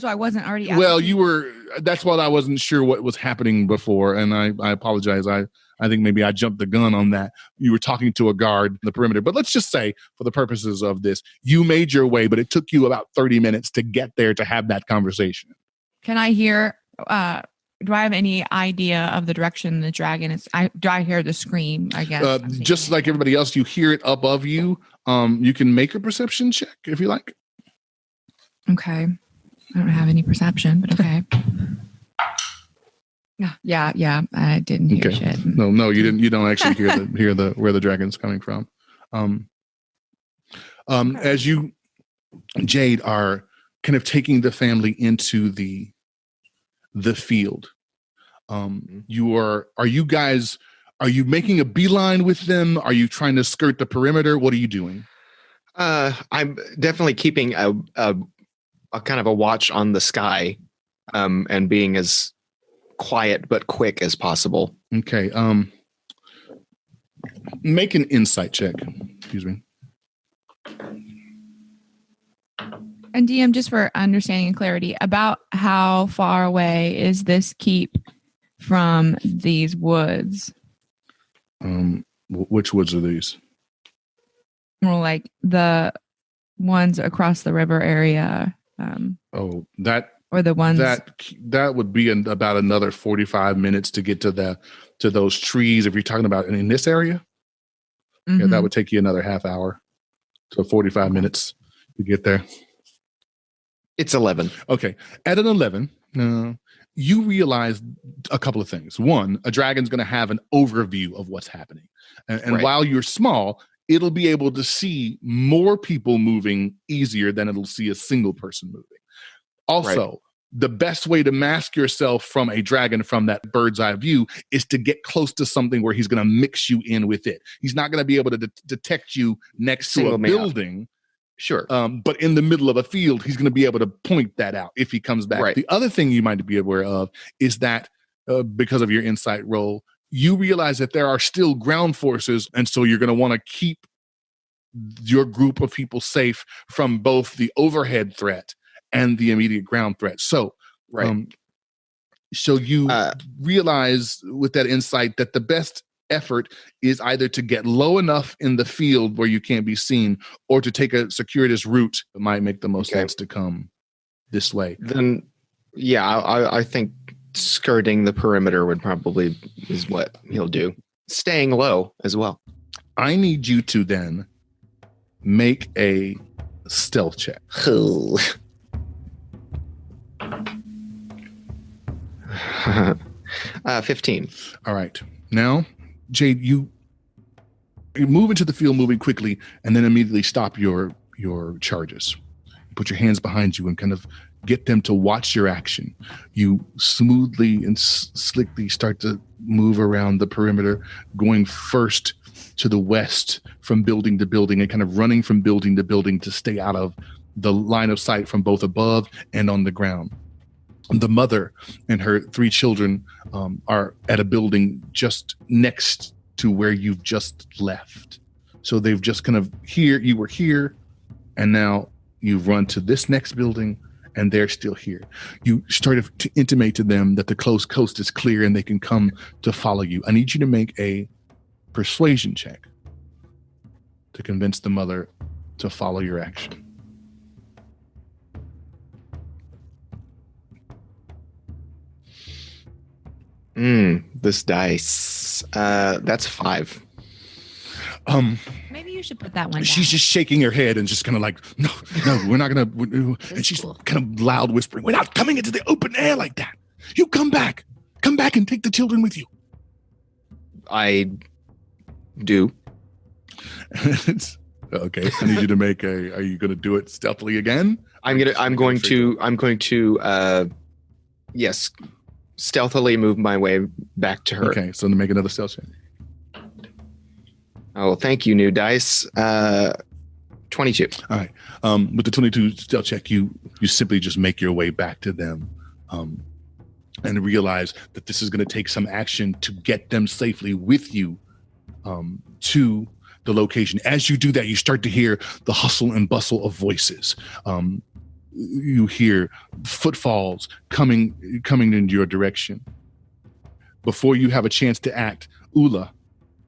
I wasn't already at well, the keep? you were, that's what I wasn't sure what was happening before. And I apologize. I think maybe I jumped the gun on that. You were talking to a guard in the perimeter, but let's just say for the purposes of this, you made your way, but it took you about 30 minutes to get there to have that conversation. Can I hear, do I have any idea of the direction the dragon is? Do I hear the scream, I guess? Just like everybody else, you hear it above you. You can make a perception check if you like. Okay. I don't have any perception, but okay. Yeah. I didn't hear shit. No, you didn't. You don't actually hear where the dragon's coming from. As you, Jaide, are kind of taking the family into the field. Are you making a beeline with them? Are you trying to skirt the perimeter? What are you doing? I'm definitely keeping a kind of a watch on the sky, and being as quiet but quick as possible. Okay. Make an insight check. Excuse me. And DM, just for understanding and clarity, about how far away is this keep from these woods? Which woods are these? More like the ones across the river area. Or the ones that would be about another 45 minutes to get to those trees. If you're talking about in this area, yeah, that would take you another half hour to 45 minutes to get there. It's 11. Okay, at an 11, you realize a couple of things. One, a dragon's going to have an overview of what's happening, and Right. while you're small, it'll be able to see more people moving easier than it'll see a single person moving. Also, the best way to mask yourself from a dragon from that bird's eye view is to get close to something where he's going to mix you in with it. He's not going to be able to detect you next to a building. Sure. But in the middle of a field, he's going to be able to point that out if he comes back. Right. The other thing you might be aware of is that because of your insight roll, you realize that there are still ground forces. And so you're going to want to keep your group of people safe from both the overhead threat and the immediate ground threat. So, so you realize with that insight that the best effort is either to get low enough in the field where you can't be seen, or to take a circuitous route that might make the most sense to come this way. Then, yeah, I think skirting the perimeter would probably is what he'll do. Staying low as well. I need you to then make a stealth check. 15. All right. Now, Jaide, you move into the field moving quickly and then immediately stop your charges. Put your hands behind you and kind of get them to watch your action. You smoothly and slickly start to move around the perimeter, going first to the west from building to building and kind of running from building to building to stay out of the line of sight from both above and on the ground. The mother and her 3 children are at a building just next to where you've just left. So they've just kind of you were here, and now you've run to this next building, and they're still here. You started to intimate to them that the close coast is clear and they can come to follow you. I need you to make a persuasion check to convince the mother to follow your action. This dice. That's 5. Maybe you should put that one down. She's just shaking her head and just kind of like, no, we're not going to. And she's kind of loud whispering, we're not coming into the open air like that. You come back and take the children with you. I do. Okay, I need you to make are you going to do it stealthily again? I'm going to yes, stealthily move my way back to her. Okay, so to make another stealth check. Oh, thank you, new dice. 22. All right. With the 22 stealth check, you simply just make your way back to them, and realize that this is going to take some action to get them safely with you to the location. As you do that, you start to hear the hustle and bustle of voices. You hear footfalls coming in your direction. Before you have a chance to act, Eula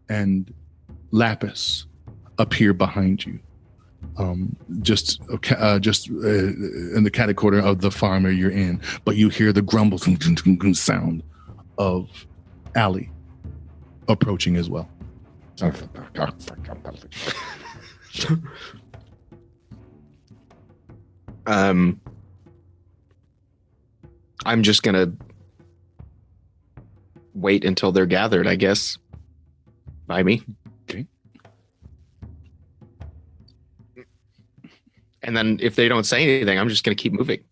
and Lapis appear behind you. Just in the catty corner of the farm where you're in, but you hear the grumble sound of Allie approaching as well. I'm just gonna wait until they're gathered, I guess, by me. Okay. And then if they don't say anything, I'm just gonna keep moving.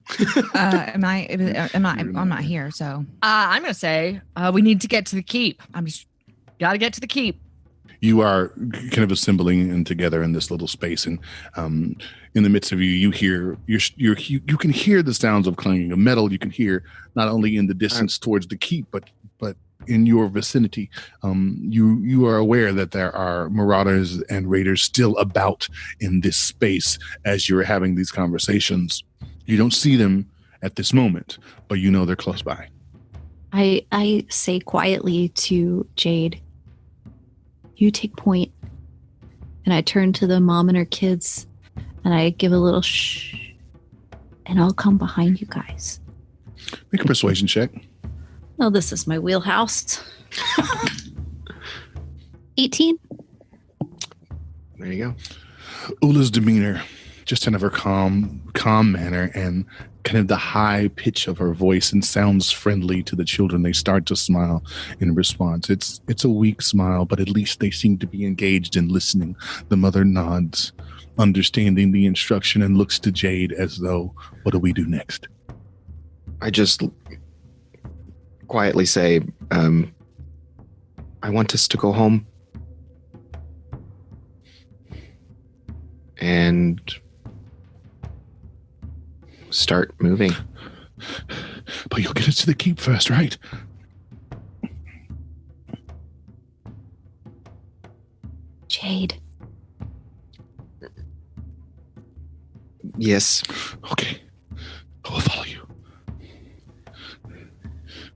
I'm not here, so I'm going to say we need to get to the keep. Got to get to the keep. You are kind of assembling and together in this little space, and in the midst of you hear you can hear the sounds of clanging of metal. You can hear not only in the distance towards the keep, but in your vicinity. You are aware that there are marauders and raiders still about in this space as you're having these conversations. You don't see them at this moment, but you know they're close by. I say quietly to Jaide, you take point. And I turn to the mom and her kids and I give a little shh. And I'll come behind you guys. Make a persuasion check. Oh, this is my wheelhouse. 18. There you go. Eula's demeanor, just kind of her calm manner and kind of the high pitch of her voice, and sounds friendly to the children. They start to smile in response. It's a weak smile, but at least they seem to be engaged in listening. The mother nods, understanding the instruction, and looks to Jaide as though, what do we do next? I just quietly say, I want us to go home. And start moving. But you'll get us to the keep first, right? Jaide. Yes. Okay. I'll follow you.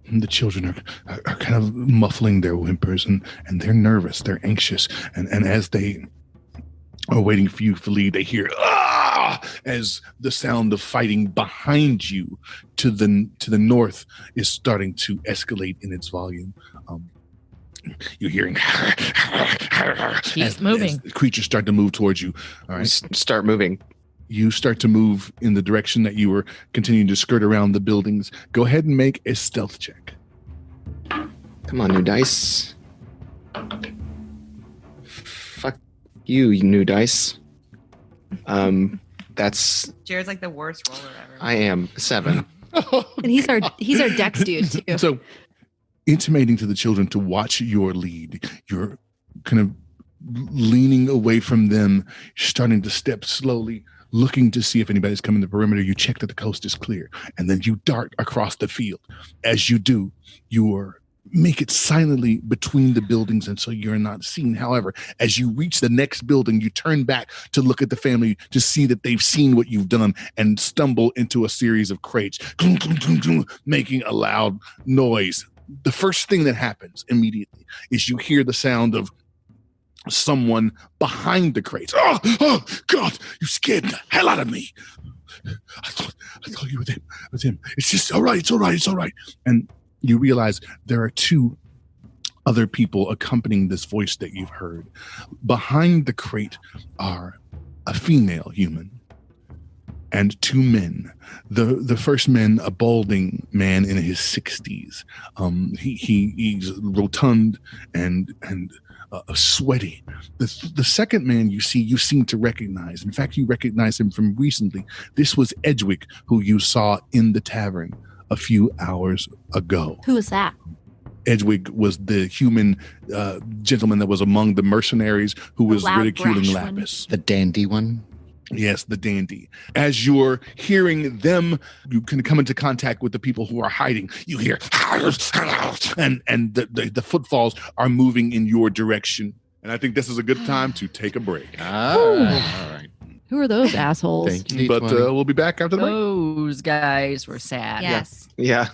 And the children are kind of muffling their whimpers, and they're nervous, they're anxious, and as they are waiting for you to leave, they hear as the sound of fighting behind you to the north is starting to escalate in its volume. You're hearing Keep moving. as creatures start to move towards you. All right, Start moving. you start to move in the direction that you were continuing to skirt around the buildings. Go ahead and make a stealth check. Come on, new dice. Fuck you, new dice. That's Jared's like the worst roller ever. I am 7. And he's our Dex dude too. So, intimating to the children to watch your lead. You're kind of leaning away from them, starting to step slowly, looking to see if anybody's coming to the perimeter. You check that the coast is clear, and then you dart across the field. As you do, make it silently between the buildings, and so you're not seen. However, as you reach the next building, you turn back to look at the family to see that they've seen what you've done, and stumble into a series of crates, making a loud noise. The first thing that happens immediately is you hear the sound of someone behind the crates. Oh God, you scared the hell out of me. I thought you were with him. It's just all right. It's all right. And you realize there are 2 other people accompanying this voice that you've heard. Behind the crate are a female human and two men. The first man, a balding man in his 60s. He's rotund and sweaty. The second man you seem to recognize. In fact, you recognize him from recently. This was Edgewick, who you saw in the tavern a few hours ago. Who is that? Edgewick was the human gentleman that was among the mercenaries who was loud, ridiculing brash one. Lapis. The dandy one. Yes, the dandy. As you're hearing them, you can come into contact with the people who are hiding. You hear, and the footfalls are moving in your direction. And I think this is a good time to take a break. All right. Who are those assholes? Thank you. But D20. we'll be back after the break. Those guys were sad. Yes. Yeah.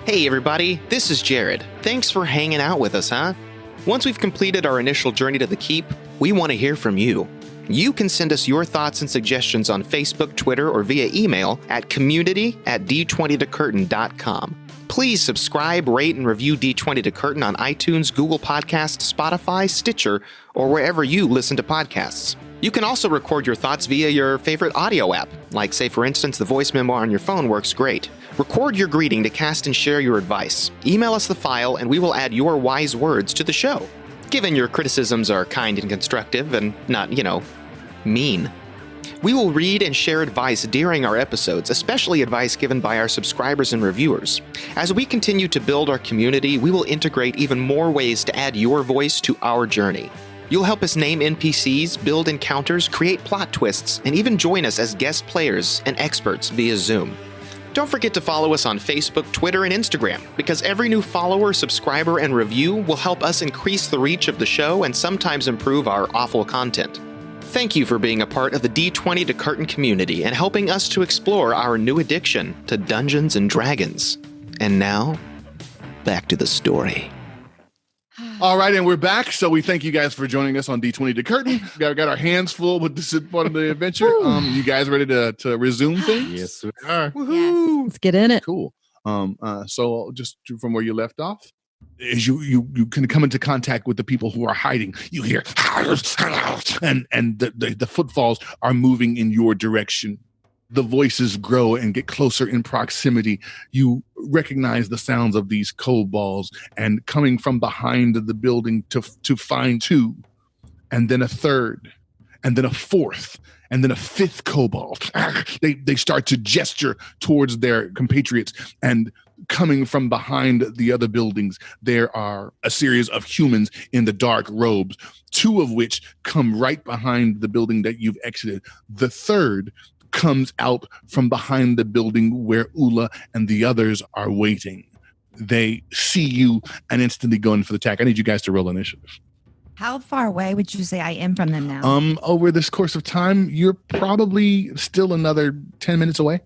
Hey, everybody. This is Jared. Thanks for hanging out with us, huh? Once we've completed our initial journey to the keep, we want to hear from you. You can send us your thoughts and suggestions on Facebook, Twitter, or via email at community@d20tocurtain.com. Please subscribe, rate, and review D20 to Curtain on iTunes, Google Podcasts, Spotify, Stitcher, or wherever you listen to podcasts. You can also record your thoughts via your favorite audio app, like, say, for instance, the voice memo on your phone works great. Record your greeting to cast and share your advice. Email us the file, and we will add your wise words to the show. Given your criticisms are kind and constructive and not, mean. We will read and share advice during our episodes, especially advice given by our subscribers and reviewers. As we continue to build our community, we will integrate even more ways to add your voice to our journey. You'll help us name NPCs, build encounters, create plot twists, and even join us as guest players and experts via Zoom. Don't forget to follow us on Facebook, Twitter, and Instagram, because every new follower, subscriber, and review will help us increase the reach of the show and sometimes improve our awful content. Thank you for being a part of the D20 to Curtain community and helping us to explore our new addiction to Dungeons and Dragons. And now, back to the story. All right, and we're back. So we thank you guys for joining us on D20 to Curtain. Got our hands full with this part of the adventure. You guys ready to resume things? Yes, we are. Woohoo! Let's get in it. Cool. So just from where you left off, as you can come into contact with the people who are hiding, you hear, and the footfalls are moving in your direction. The voices grow and get closer in proximity. You recognize the sounds of these kobolds, and coming from behind the building to find two, and then a third, and then a fourth, and then a fifth kobold. They start to gesture towards their compatriots, and coming from behind the other buildings, there are a series of humans in the dark robes, two of which come right behind the building that you've exited. The third comes out from behind the building where Eula and the others are waiting. They see you and instantly go in for the attack. I need you guys to roll initiative. How far away would you say I am from them now? Over this course of time, you're probably still another 10 minutes away.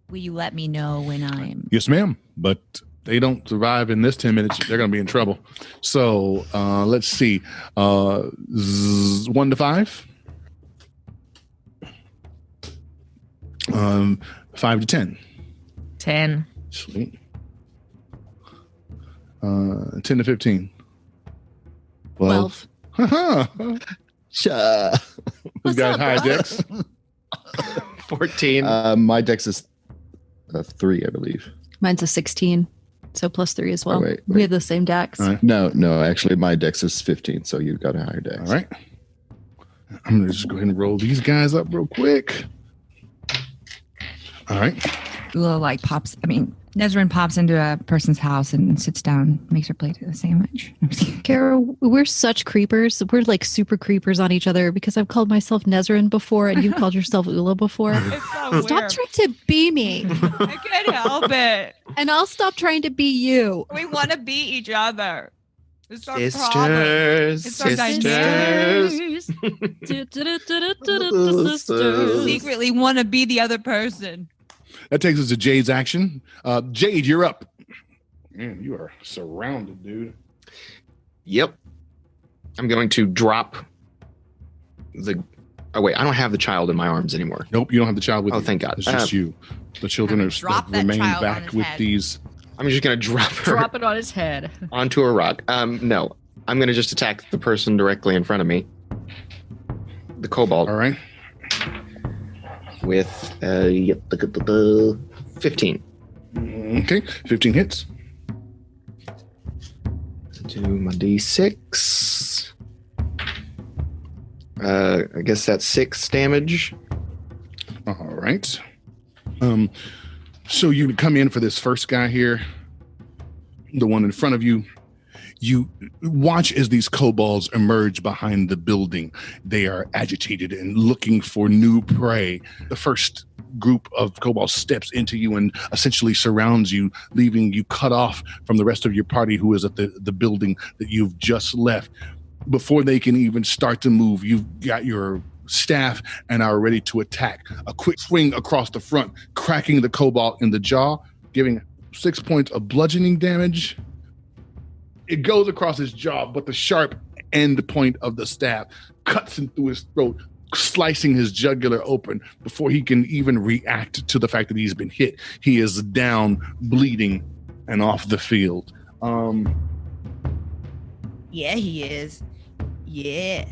Will you let me know when I'm... Yes, ma'am. But they don't survive in this 10 minutes. They're going to be in trouble. So let's see. 1 to 5. 5 to 10. 10. Sweet. 10 to 15. 12. Sure. Who's got high dex? 14. My dex is 3, I believe. Mine's a 16, so plus 3 as well. Oh, wait. We have the same dex. All right. No, actually, my dex is 15, so you got a higher dex. All right. I'm going to just go ahead and roll these guys up real quick. All right. Eula Nesrin pops into a person's house and sits down, makes her plate a sandwich. Kara, we're such creepers. We're like super creepers on each other because I've called myself Nesrin before and you've called yourself Eula before. Stop trying to be me. I can't help it. And I'll stop trying to be you. We want to be each other. It's our Sisters, problem. It's our sisters. dynamic. Secretly want to be the other person. That takes us to Jade's action. Jade, you're up. Man, you are surrounded, dude. Yep. I'm going to drop the... Oh, wait. I don't have the child in my arms anymore. Nope, you don't have the child with you. Oh, thank God. It's just you. The children I'm are gonna drop that remain child on back his with head. these. I'm just going to drop her Drop it on his head. onto a rock. No. I'm going to just attack the person directly in front of me. The kobold. All right. with 15. Okay, 15 hits. Do my D6. I guess that's 6 damage. All right. So you come in for this first guy here, the one in front of you. You watch as these kobolds emerge behind the building. They are agitated and looking for new prey. The first group of kobolds steps into you and essentially surrounds you, leaving you cut off from the rest of your party who is at the building that you've just left. Before they can even start to move, you've got your staff and are ready to attack. A quick swing across the front, cracking the kobold in the jaw, giving 6 points of bludgeoning damage. It goes across his jaw, but the sharp end point of the staff cuts him through his throat, slicing his jugular open before he can even react to the fact that he's been hit. He is down, bleeding, and off the field. Yeah, he is. Yeah.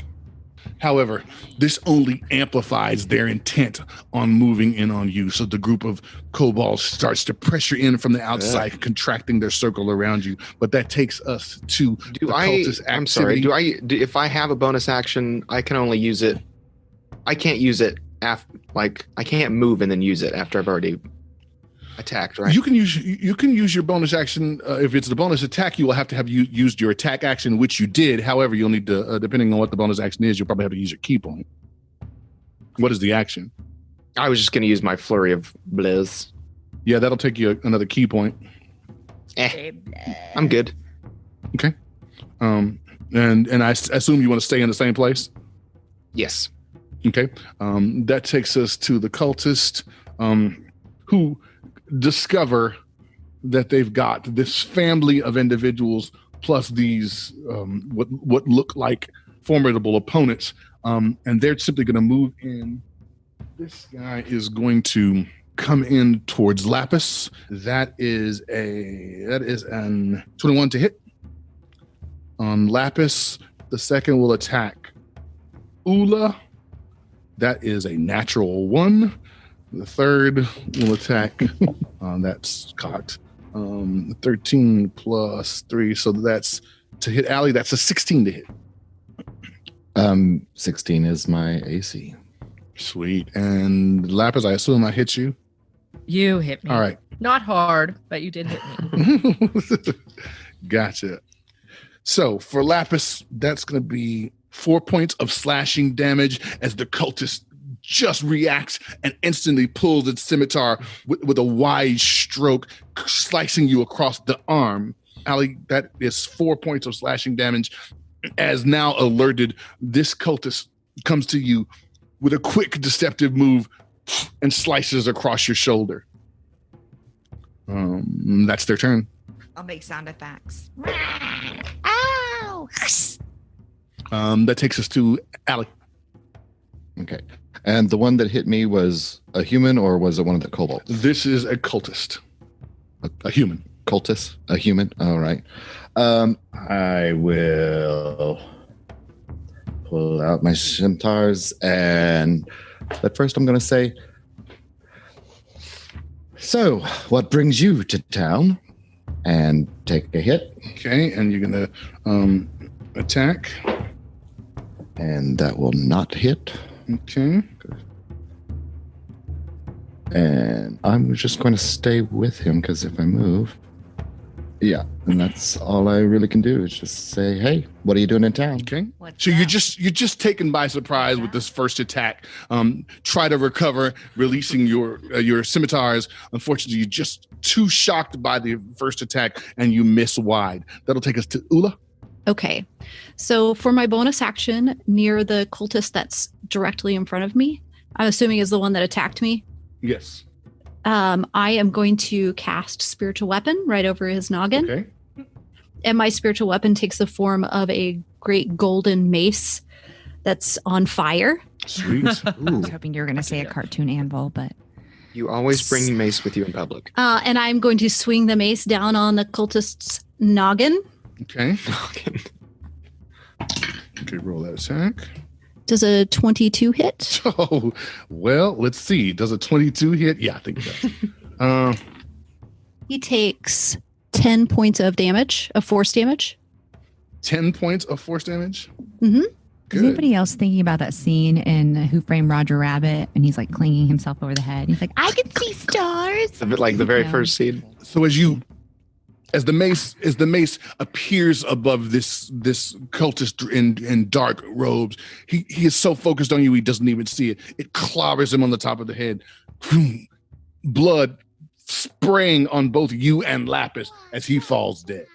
However, this only amplifies their intent on moving in on you. So the group of kobolds starts to pressure in from the outside, contracting their circle around you. But that takes us to the cultist activity. I'm sorry. If I have a bonus action, I can only use it. I can't use it after. Like, I can't move and then use it after I've already attacked, right? You can use your bonus action. If it's the bonus attack, you will have to have used your attack action, which you did. However, you'll need to, depending on what the bonus action is, you'll probably have to use your key point. What is the action? I was just going to use my flurry of blizz. Yeah, that'll take you another key point. I'm good. Okay. And I assume you want to stay in the same place? Yes. Okay. That takes us to the cultist, who discover that they've got this family of individuals plus these what look like formidable opponents, and they're simply going to move in. This guy is going to come in towards Lapis. That is an 21 to hit on Lapis. The second will attack Eula. That is a natural 1. The third will attack. That's cocked. 13 plus 3, so that's to hit Allie. That's a 16 to hit. 16 is my AC. Sweet. And Lapis, I assume I hit you. You hit me. All right. Not hard, but you did hit me. Gotcha. So for Lapis, that's going to be 4 points of slashing damage as the cultist just reacts and instantly pulls its scimitar with a wide stroke, slicing you across the arm. Allie, that is 4 points of slashing damage. As now alerted, this cultist comes to you with a quick, deceptive move and slices across your shoulder. That's their turn. I'll make sound effects. Ow! That takes us to Allie. Okay. And the one that hit me was a human, or was it one of the kobolds? This is a cultist. A human. Cultist? A human? All right. I will pull out my scimitars, but first I'm going to say, so what brings you to town? And take a hit. Okay, and you're going to attack. And that will not hit. Okay. And I'm just going to stay with him, because if I move, yeah, and that's all I really can do is just say, "Hey, what are you doing in town?" Okay. What's So up? you're just taken by surprise with this first attack. Try to recover, releasing your scimitars. Unfortunately, you're just too shocked by the first attack, and you miss wide. That'll take us to Eula. Okay. So for my bonus action, near the cultist that's directly in front of me, I'm assuming is the one that attacked me. Yes. I am going to cast Spiritual Weapon right over his noggin. Okay. And my spiritual weapon takes the form of a great golden mace that's on fire. Sweet. I was hoping you were going to say a cartoon anvil, but You always bring mace with you in public. And I'm going to swing the mace down on the cultist's noggin. Okay. Okay, roll that attack. Does a 22 hit? Oh, well, let's see. Does a 22 hit? Yeah, I think it does. He takes 10 points of damage, of force damage. 10 points of force damage? Mm-hmm. Is anybody else thinking about that scene in Who Framed Roger Rabbit and he's like clanging himself over the head? He's like, I can see stars. A bit like the very Yeah. first scene. So as the mace appears above this cultist in dark robes, he is so focused on you he doesn't even see it. It clobbers him on the top of the head. Blood spraying on both you and Lapis as he falls dead.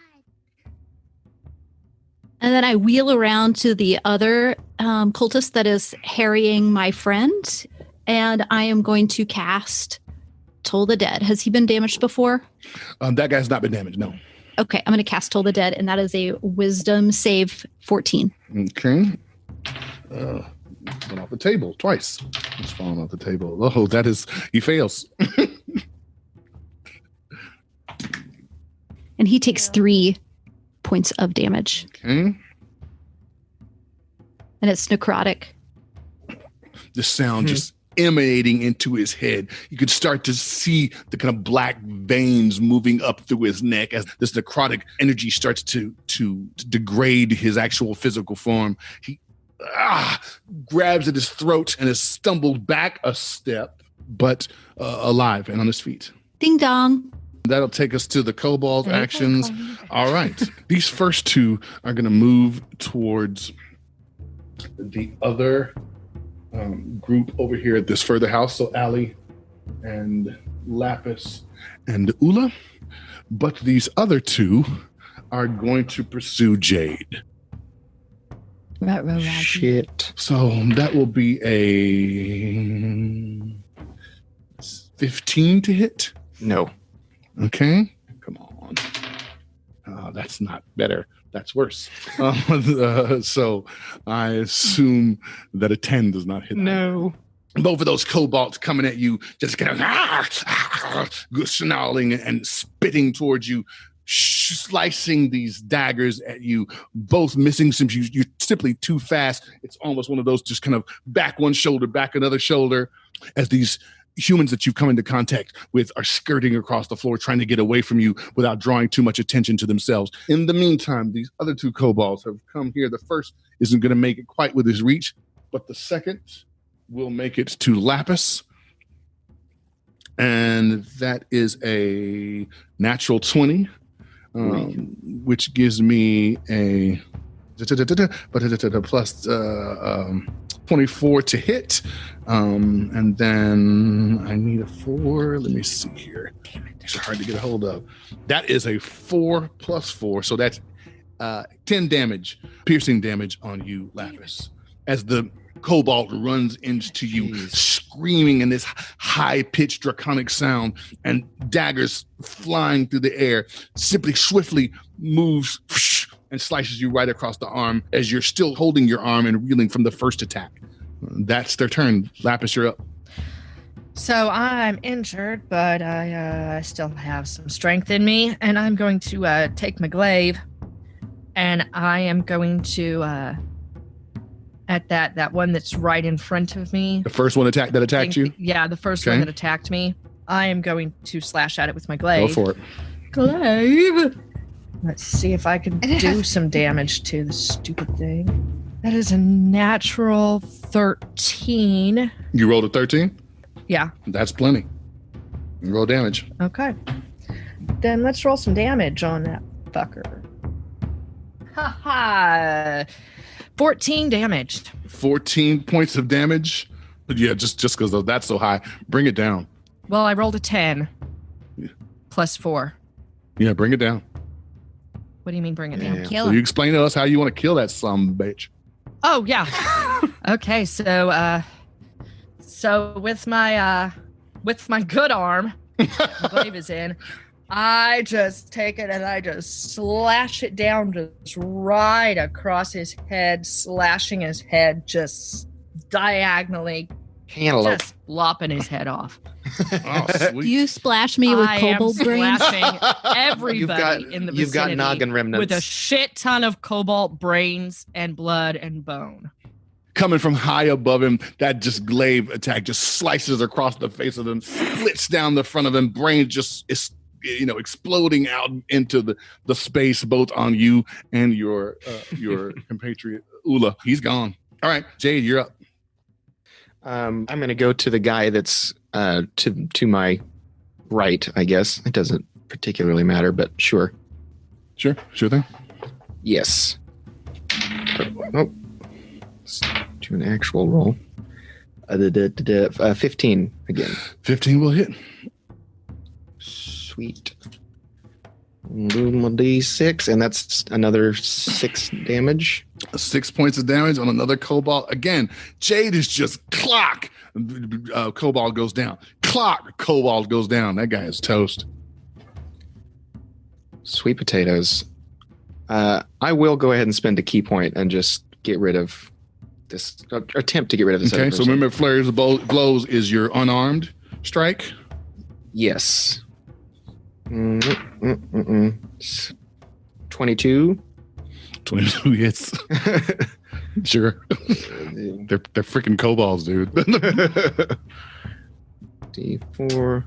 And then I wheel around to the other cultist that is harrying my friend, and I am going to cast Toll the Dead. Has he been damaged before? That guy's not been damaged, no. Okay, I'm going to cast Toll the Dead, and that is a Wisdom save 14. Okay. Went off the table twice. It's falling off the table. Oh, he fails. And he takes 3 points of damage. Okay. And it's necrotic. The sound just emanating into his head. You could start to see the kind of black veins moving up through his neck as this necrotic energy starts to degrade his actual physical form. He grabs at his throat and has stumbled back a step, but alive and on his feet. Ding dong. That'll take us to the kobold actions. All right. These first two are going to move towards the other group over here at this further house. So Allie and Lapis and Eula. But these other two are going to pursue Jaide. Shit. So that will be a 15 to hit. No. Okay, come on. That's not better. That's worse. So I assume that a 10 does not hit. No. Both of those kobolds coming at you, just kind of snarling and spitting towards you, slicing these daggers at you, both missing since you're simply too fast. It's almost one of those just kind of back one shoulder, back another shoulder, as these humans that you've come into contact with are skirting across the floor, trying to get away from you without drawing too much attention to themselves. In the meantime, these other two kobolds have come here. The first isn't going to make it quite with his reach, but the second will make it to Lapis. And that is a natural 20, which gives me a plus 24 to hit. And then I need a 4. Let me see here. Damn it. These are hard to get a hold of. That is a 4 plus 4. So that's 10 damage, piercing damage on you, Lapis. As the kobold runs into you, screaming in this high-pitched draconic sound, and daggers flying through the air, simply swiftly moves and slices you right across the arm as you're still holding your arm and reeling from the first attack. That's their turn. Lapis, you're up. So I'm injured, but I still have some strength in me, and I'm going to take my glaive, and I am going to at that one that's right in front of me. The first one that attacked you? Yeah, the first one that attacked me. I am going to slash at it with my glaive. Go for it. Glaive. Let's see if I can do some damage to the stupid thing. That is a natural 13. You rolled a 13? Yeah. That's plenty. You roll damage. Okay. Then let's roll some damage on that fucker. Ha ha. 14 damage. 14 points of damage? Yeah, just because that's so high. Bring it down. Well, I rolled a 10. Yeah. Plus 4. Yeah, bring it down. What do you mean bring it down? Kill So him. you explain to us how you want to kill that son of a bitch. Oh, yeah. Okay, so with my good arm, the glaive is in, I just take it and I just slash it down just right across his head, slashing his head just diagonally, Cantaloupe. just lopping his head off. Oh, Do sweet. you splash me with I am kobold brains? slashing everybody in the You've got vicinity noggin remnants. with a shit ton of cobalt brains and blood and bone. coming from high above him. That just glaive attack just slices across the face of him, splits down the front of him. Brain just is, exploding out into the space, both on you and your compatriot Eula. He's gone. All right, Jaide, you're up. I'm going to go to the guy that's to my right, I guess. It doesn't particularly matter, but sure. Sure thing. Yes. Oh. Let's do an actual roll. 15 again. 15 will hit. Sweet. D6, and that's another 6 damage. 6 points of damage on another kobold. Again, Jaide is just clock. Kobold goes down. Clock. Kobold goes down. That guy is toast. Sweet potatoes. I will go ahead and spend a key point and just get rid of this, attempt to get rid of this. Okay, so remember, flurries of blows is your unarmed strike. Yes. 22. 22 hits. Sure. They're freaking kobolds, dude. D4.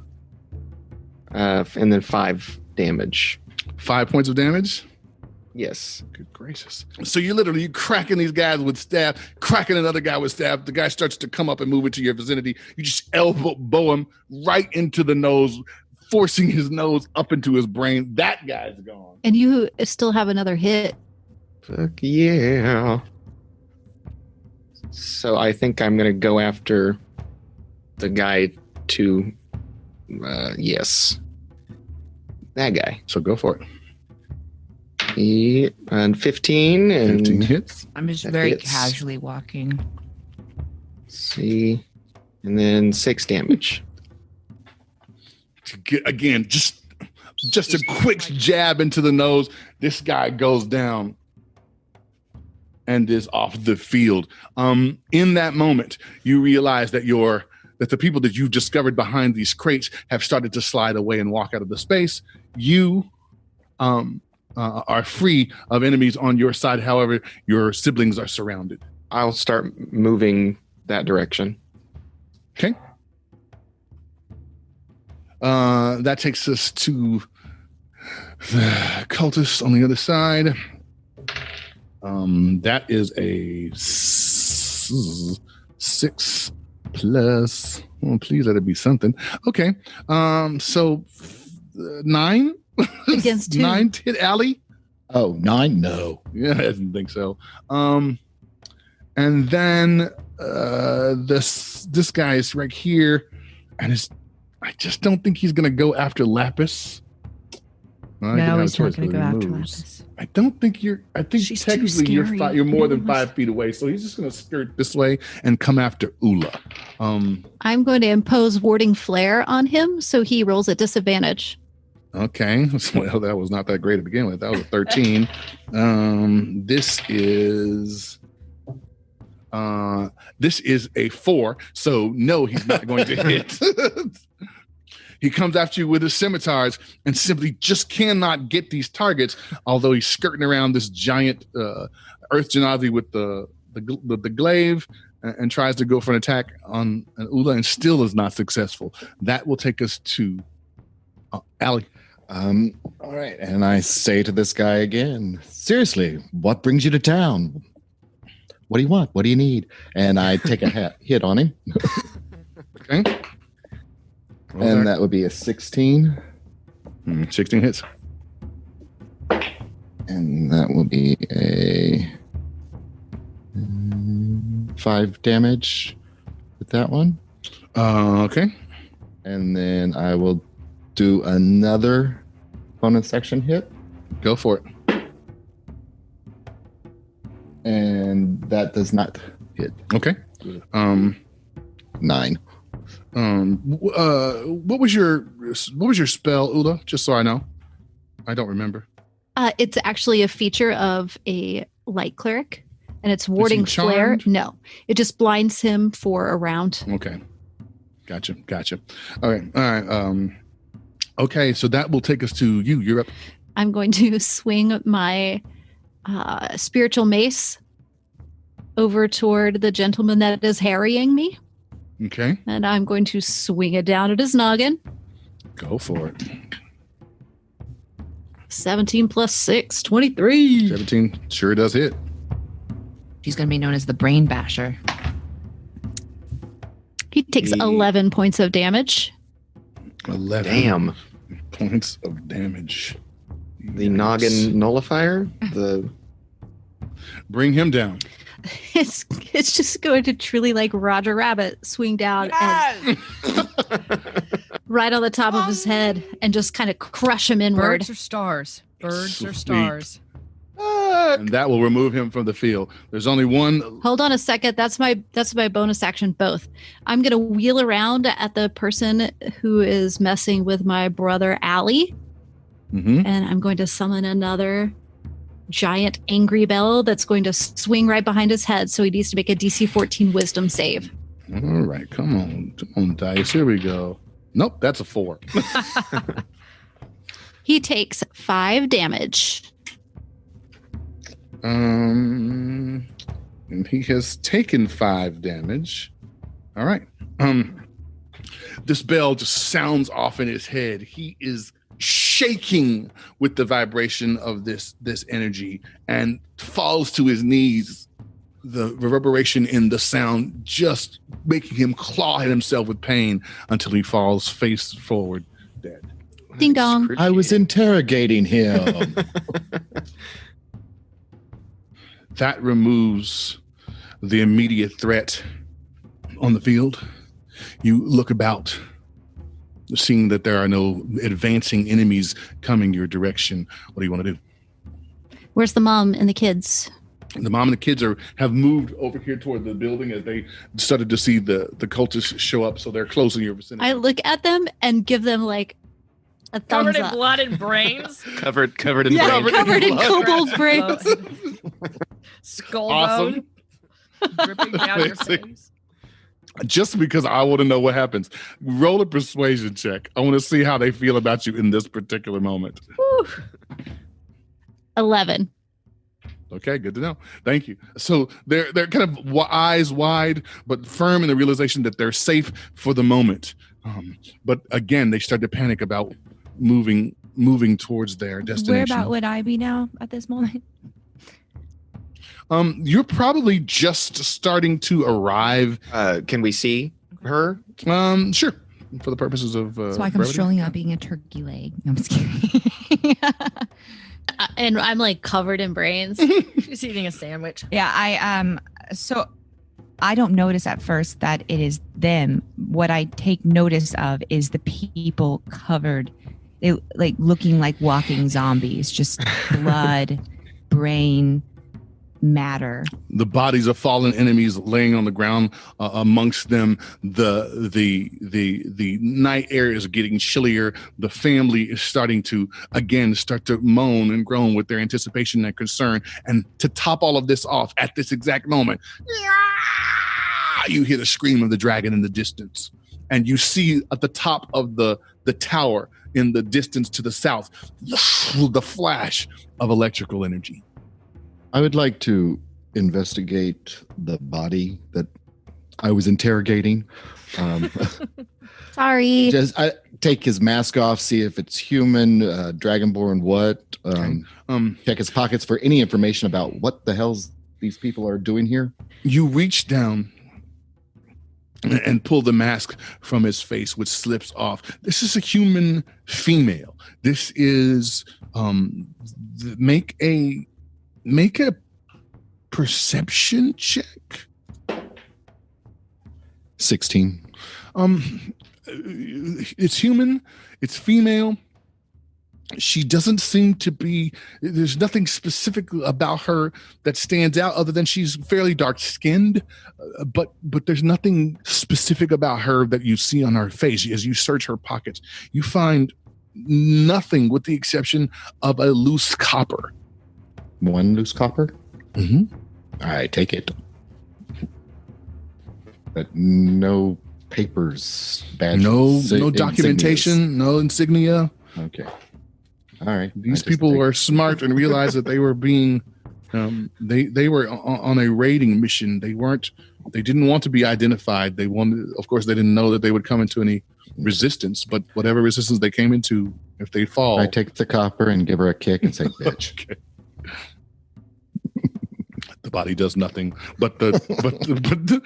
And then 5 damage. 5 points of damage? Yes. Good gracious. So you're cracking these guys with staff, cracking another guy with staff. The guy starts to come up and move into your vicinity. You just elbow him right into the nose, forcing his nose up into his brain. That guy's gone. And you still have another hit. Fuck yeah. So I think I'm going to go after the guy to, yes. That guy. So go for it. And 15. And 15 hits. I'm just That very hits. casually walking. See. And then 6 damage. Again, just a quick jab into the nose. This guy goes down and is off the field. In that moment, you realize that the people that you've discovered behind these crates have started to slide away and walk out of the space. You are free of enemies on your side. However, your siblings are surrounded. I'll start moving that direction. Okay. That takes us to the cultists on the other side. That is a 6 plus. Oh, please let it be something. Okay. So 9 Against 2. 9 hit Allie. Oh, 9? No. Yeah, I didn't think so. And then this guy is right here, and I just don't think he's gonna go after Lapis. No, he's not going to go after Lapis. I don't think I think She's too technically scary. you're more than Yes. 5 feet away, so he's just gonna skirt this way and come after Eula. I'm going to impose warding flare on him, so he rolls at disadvantage. Okay. Well, that was not that great to begin with. That was a 13. This is a 4. So no, he's not going to hit. He comes after you with his scimitars and simply just cannot get these targets, although he's skirting around this giant earth Genazi with the glaive and tries to go for an attack on an Eula and still is not successful. That will take us to Allie. All right. And I say to this guy again, seriously, what brings you to town? What do you want? What do you need? And I take a hit on him. Okay. And that would be a 16. 16 hits. And that will be a 5 damage with that one. Okay. And then I will do another bonus section hit. Go for it. And that does not hit. Okay. 9. What was your spell, Eula? Just so I know. I don't remember. It's actually a feature of a light cleric, and it's warding flare. charmed? No, it just blinds him for a round. Okay. Gotcha. All right. Okay, so that will take us to you. You're up. I'm going to swing my spiritual mace over toward the gentleman that is harrying me. Okay, And I'm going to swing it down at his noggin. go for it. 17 plus 6, 23. 17 sure does hit. She's going to be known as the Brain Basher. He takes 11 points of damage. 11 Damn. points of damage. The Yikes. noggin nullifier? Bring him down. It's just going to truly, like Roger Rabbit, swing down and right on the top of his head and just kind of crush him inward. Birds or stars? Birds or Sweet. stars? And that will remove him from the field. There's only one. Hold on a second. That's my bonus action. Both. I'm gonna wheel around at the person who is messing with my brother Allie, Mhm. and I'm going to summon another giant angry bell that's going to swing right behind his head. So he needs to make a DC 14 Wisdom save. All right, come on, dice. Here we go. Nope, that's a 4. He takes 5 damage. And he has taken 5 damage. All right. This bell just sounds off in his head. He is shaking with the vibration of this energy and falls to his knees. The reverberation in the sound just making him claw at himself with pain until he falls face forward dead. Ding dong. I was interrogating him. That removes the immediate threat on the field. You look about, seeing that there are no advancing enemies coming your direction. What do you want to do? Where's the mom and the kids? The mom and the kids have moved over here toward the building as they started to see the cultists show up, so they're close in your vicinity. I look at them and give them like a thumbs Covered in up. blood and brains. covered in Yeah, brains. Covered in blood. kobold brains. Skull Awesome. bone dripping down your face. Just because I want to know what happens. Roll a persuasion check. I want to see how they feel about you in this particular moment. Whew. 11. Okay, good to know. Thank you. So they're kind of eyes wide, but firm in the realization that they're safe for the moment. But again, they start to panic about moving towards their destination. Where about would I be now at this moment? You're probably just starting to arrive. Can we see her? Sure. For the purposes of So I come brevity. strolling up being a turkey leg. No, I'm just kidding. And I'm like covered in brains. She's eating a sandwich. Yeah, so I don't notice at first that it is them. What I take notice of is the people covered, they like looking like walking zombies, just blood, brain, matter. The bodies of fallen enemies laying on the ground amongst them. The night air is getting chillier. The family is starting to moan and groan with their anticipation and concern. And to top all of this off, at this exact moment, you hear the scream of the dragon in the distance, and you see at the top of the tower in the distance to the south the flash of electrical energy. I would like to investigate the body that I was interrogating. Sorry. Just I take his mask off, see if it's human, dragonborn, what. Check his pockets for any information about what the hell's these people are doing here. You reach down and pull the mask from his face, which slips off. This is a human female. This is make a perception check. 16. It's human. It's female. She doesn't seem to be, there's nothing specific about her that stands out other than she's fairly dark skinned, but there's nothing specific about her that you see on her face. As you search her pockets, you find nothing with the exception of a loose copper. 1 loose copper. Mm-hmm. All right, take it. But no papers, badges, No documentation, no insignia. Okay. All right. These people were smart and realized that they were being They were on a raiding mission. They didn't want to be identified. They wanted, of course, they didn't know that they would come into any resistance, but whatever resistance they came into, if they fall. I take the copper and give her a kick and say, bitch. Okay. The body does nothing, but the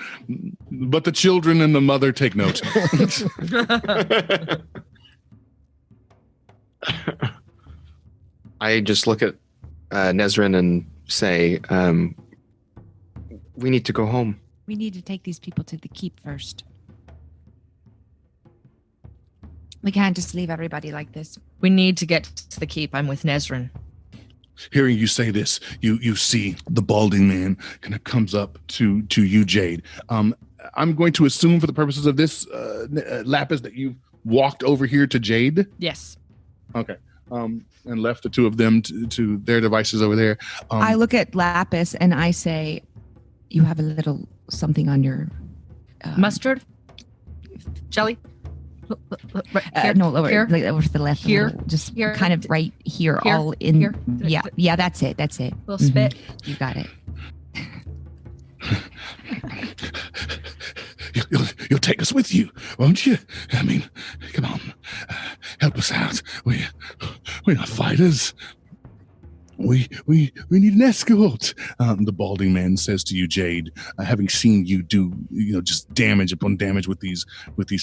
but the children and the mother take note. I just look at Nesrin and say, we need to go home. We need to take these people to the keep first. We can't just leave everybody like this. We need to get to the keep. I'm with Nesrin. Hearing you say this, you see the balding man kind of comes up to you, Jaide. I'm going to assume for the purposes of this, Lapis, that you've walked over here to Jaide. Yes. Okay. And left the two of them to their devices over there. I look at Lapis and I say, you have a little something on your... Mustard? Jelly? No, lower, here, like over to the left. here, just here, kind of right here, here, all in. here. Yeah, that's it. Little spit. You got it. You'll take us with you, won't you? I mean, come on, help us out. We're not fighters. We need an escort. The balding man says to you, Jaide, having seen you do, just damage upon damage with these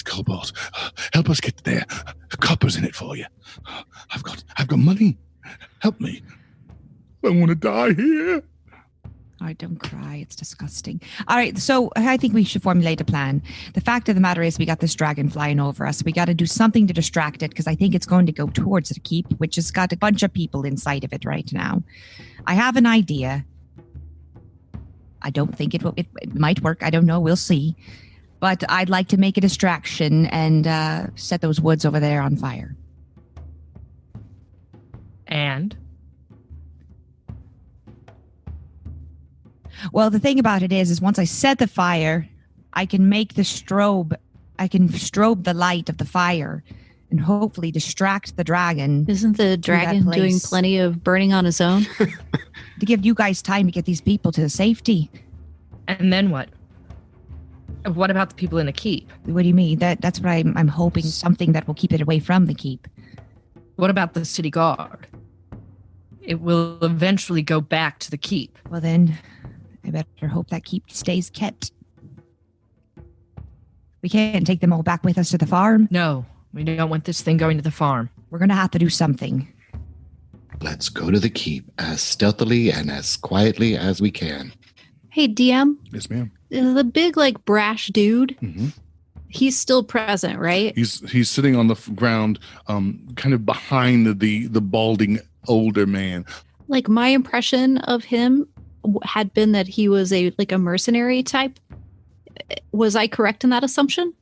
kobolds. Help us get there. Copper's in it for you. I've got money. Help me. I don't want to die here. All right, don't cry. It's disgusting. All right, so I think we should formulate a plan. The fact of the matter is we got this dragon flying over us. We got to do something to distract it because I think it's going to go towards the keep, which has got a bunch of people inside of it right now. I have an idea. I don't think it might work. I don't know. We'll see. But I'd like to make a distraction and set those woods over there on fire. And? Well, the thing about it is once I set the fire, I can make the strobe. I can strobe the light of the fire and hopefully distract the dragon. Isn't the dragon doing plenty of burning on his own? To give you guys time to get these people to safety. And then what? What about the people in the keep? What do you mean? That's what I'm hoping, something that will keep it away from the keep. What about the city guard? It will eventually go back to the keep. Well then, I better hope that keep stays kept. We can't take them all back with us to the farm. No, we don't want this thing going to the farm. We're going to have to do something. Let's go to the keep as stealthily and as quietly as we can. Hey, DM. Yes, ma'am. The big, brash dude, Mm-hmm. he's still present, right? He's sitting on the ground, kind of behind the balding older man. My impression of him had been that he was a mercenary type. Was I correct in that assumption?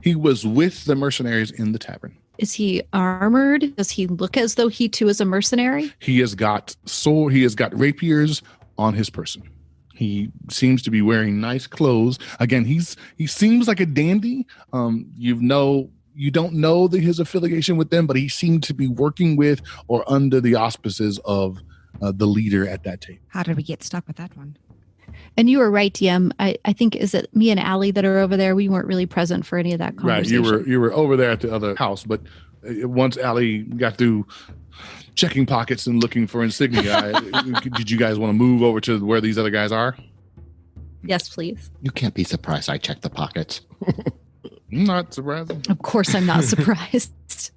He was with the mercenaries in the tavern. Is he armored? Does he look as though he too is a mercenary? He has got rapiers on his person. He seems to be wearing nice clothes. Again, he seems like a dandy. You don't know his affiliation with them, but he seemed to be working with or under the auspices of the leader at that table. How did we get stuck with that one? And you were right, DM. I think, is it me and Allie that are over there? We weren't really present for any of that conversation. Right, you were over there at the other house, but once Allie got through checking pockets and looking for insignia, did you guys want to move over to where these other guys are? Yes, please. You can't be surprised I checked the pockets. Not surprising. Of course I'm not surprised.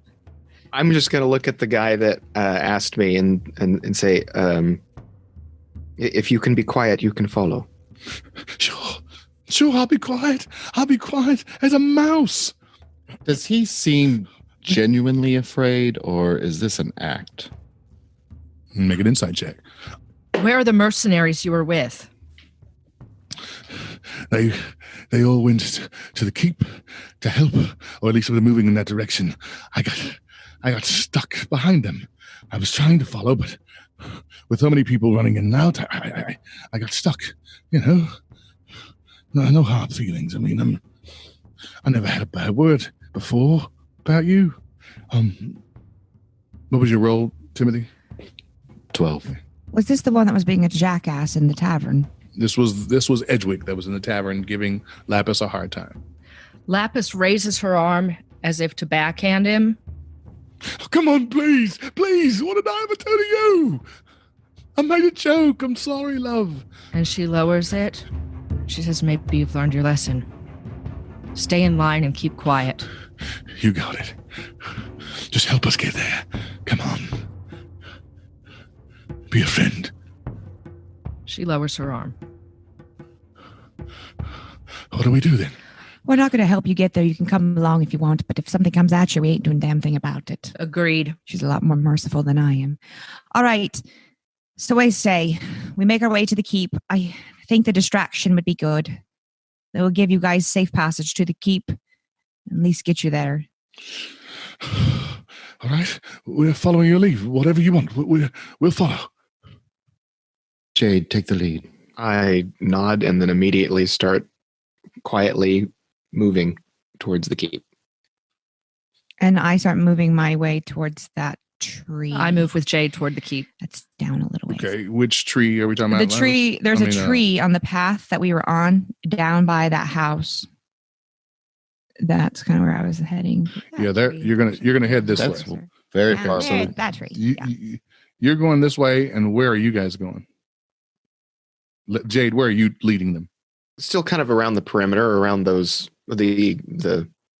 I'm just going to look at the guy that asked me and say, if you can be quiet, you can follow. Sure, I'll be quiet as a mouse. Does he seem genuinely afraid, or is this an act? Make an insight check. Where are the mercenaries you were with? They all went to the keep to help, or at least were moving in that direction. I got stuck behind them. I was trying to follow, but with so many people running in and out, I got stuck. No hard feelings. I mean, I never had a bad word before about you. What was your role, Timothy? 12. Was this the one that was being a jackass in the tavern? This was Edgewick that was in the tavern giving Lapis a hard time. Lapis raises her arm as if to backhand him. Oh, come on, please. What did I ever tell you? I made a joke. I'm sorry, love. And she lowers it. She says, maybe you've learned your lesson. Stay in line and keep quiet. You got it. Just help us get there. Come on. Be a friend. She lowers her arm. What do we do then? We're not going to help you get there. You can come along if you want, but if something comes at you, we ain't doing a damn thing about it. Agreed. She's a lot more merciful than I am. All right. So I say, we make our way to the keep. I think the distraction would be good. It will give you guys safe passage to the keep. At least get you there. All right. We're following your lead. Whatever you want, we'll follow. Jaide, take the lead. I nod and then immediately start quietly moving towards the keep. And I start moving my way towards that tree. I move with Jaide toward the keep. That's down a little ways. Okay, which tree are we talking about? The tree, there's a tree on the path that we were on down by that house. That's kind of where I was heading. Yeah, there you're gonna head this That's way. very Yeah, far. there, that tree. You're going this way, and where are you guys going? Jaide, where are you leading them? Still kind of around the perimeter, around those the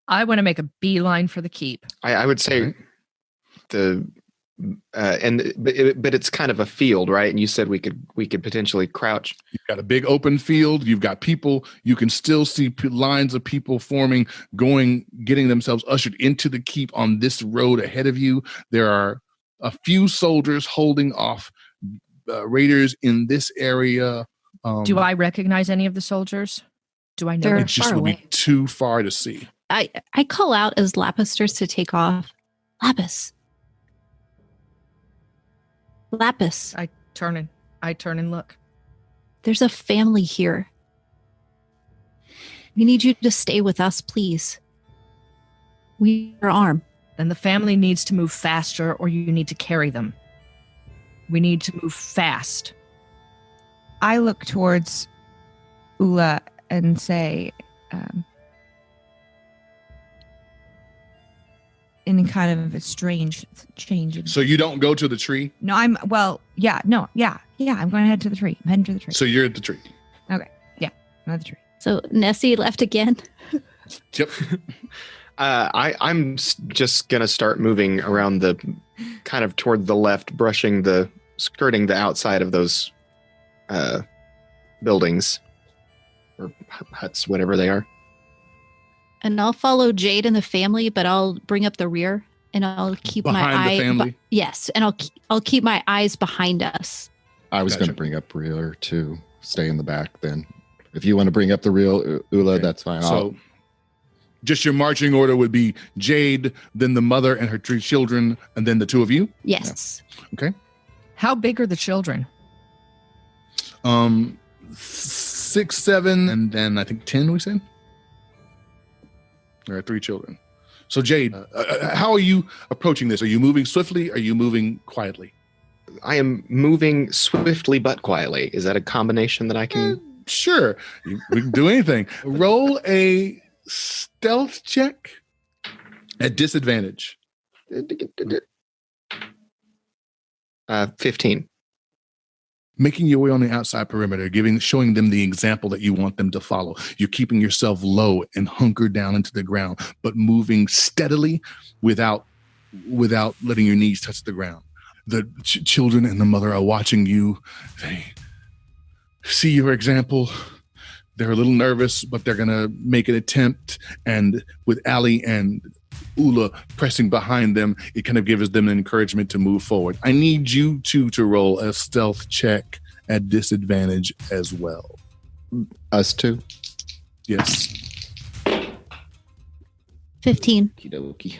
I want to make a beeline for the keep. I would say Right. but it's kind of a field, right? And you said we could potentially crouch. You've got a big open field. You've got people. You can still see lines of people forming, getting themselves ushered into the keep on this road ahead of you. There are a few soldiers holding off raiders in this area. Do I recognize any of the soldiers? Do I know? They're It just far would be away. too far to see. I call out as Lapis starts to take off. Lapis. I turn and look. There's a family here. We need you to stay with us, please. We need your arm. Then the family needs to move faster, or you need to carry them. We need to move fast. I look towards Eula and say, in kind of a strange change. So you don't go to the tree. No, I'm going to head to the tree. I'm heading to the tree. So you're at the tree. I'm at the tree. So Nessie left again. Yep. I'm just gonna start moving around the kind of toward the left, skirting the outside of those buildings or huts, whatever they are. And I'll follow Jaide and the family, but I'll bring up the rear and I'll keep my Behind the eye. family? Yes, and I'll keep my eyes behind us. I was Gotcha. going to bring up rear to stay in the back then. If you want to bring up the real Eula, Okay. that's fine. So just your marching order would be Jaide, then the mother and her 3 children, and then the 2 of you. Yes. How big are the children? 6, 7, and then I think 10. We said there are 3 children. So Jaide, how are you approaching this? Are you moving swiftly? Are you moving quietly? I am moving swiftly but quietly. Is that a combination that I can? Sure, we can do anything. Roll a stealth check at disadvantage. 15. Making your way on the outside perimeter, showing them the example that you want them to follow. You're keeping yourself low and hunkered down into the ground, but moving steadily without letting your knees touch the ground. The children and the mother are watching you. They see your example. They're a little nervous, but they're going to make an attempt. And with Ali and Eula pressing behind them, it kind of gives them an encouragement to move forward. I need you two to roll a stealth check at disadvantage as well. us too. Yes. 15. Okie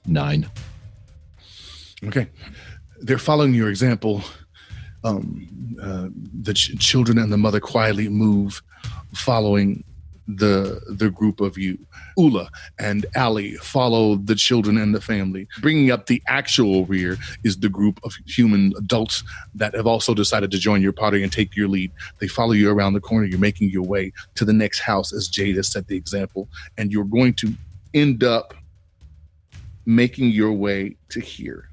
9. Okay. They're following your example. The children and the mother quietly move, following the group of you. Eula and Allie follow the children and the family. Bringing up the actual rear is the group of human adults that have also decided to join your party and take your lead. They follow you around the corner. You're making your way to the next house as Jaide has set the example, and you're going to end up making your way to here.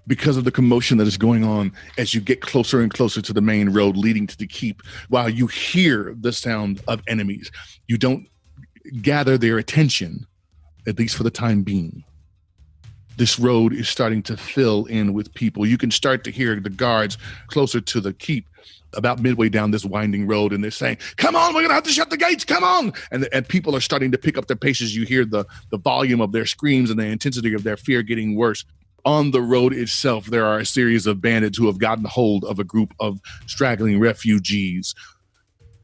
Because of the commotion that is going on as you get closer and closer to the main road leading to the keep, while you hear the sound of enemies, you don't gather their attention, at least for the time being. This road is starting to fill in with people. You can start to hear the guards closer to the keep about midway down this winding road, and they're saying, come on, we're gonna have to shut the gates, come on. And people are starting to pick up their paces. You hear the volume of their screams and the intensity of their fear getting worse. On the road itself, there are a series of bandits who have gotten hold of a group of straggling refugees.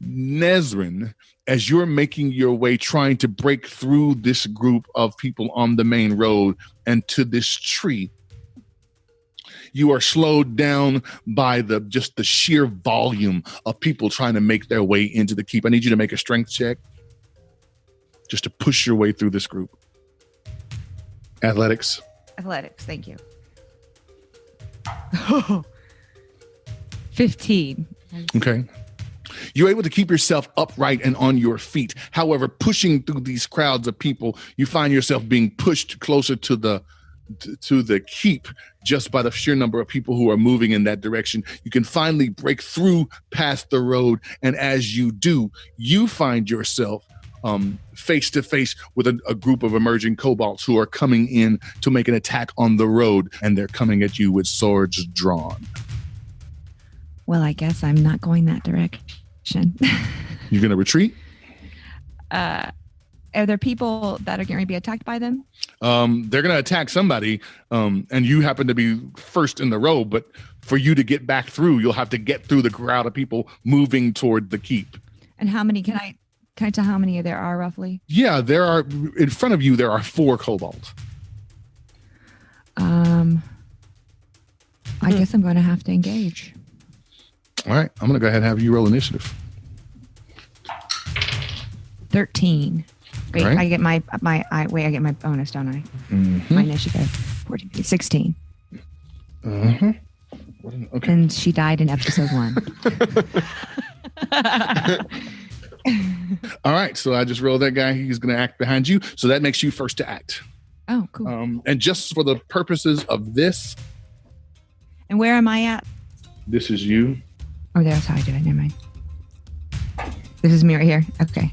Nesrin, as you're making your way, trying to break through this group of people on the main road and to this tree, you are slowed down by the sheer volume of people trying to make their way into the keep. I need you to make a strength check just to push your way through this group. Athletics. Athletics, thank you. 15. Okay. You're able to keep yourself upright and on your feet. However, pushing through these crowds of people, you find yourself being pushed closer to the keep just by the sheer number of people who are moving in that direction. You can finally break through past the road, and as you do, you find yourself face to face with a group of emerging kobolds who are coming in to make an attack on the road, and they're coming at you with swords drawn. Well, I guess I'm not going that direction. You're gonna retreat? Are there people that are going to be attacked by them? They're gonna attack somebody, and you happen to be first in the row, but for you to get back through, you'll have to get through the crowd of people moving toward the keep. And how many can I tell how many there are roughly? Yeah, there are, in front of you, there are 4 kobolds. I guess I'm going to have to engage. All right, I'm going to go ahead and have you roll initiative. 13. Wait, Right. I get my bonus, don't I? Mm-hmm. My initiative. 14, 16. Okay. And she died in episode 1. All right, so I just rolled that guy. He's going to act behind you, so that makes you first to act. Oh, cool. And just for the purposes of this, And where am I at? this is you. Oh, that's how I do it. Never mind. This is me right here. Okay.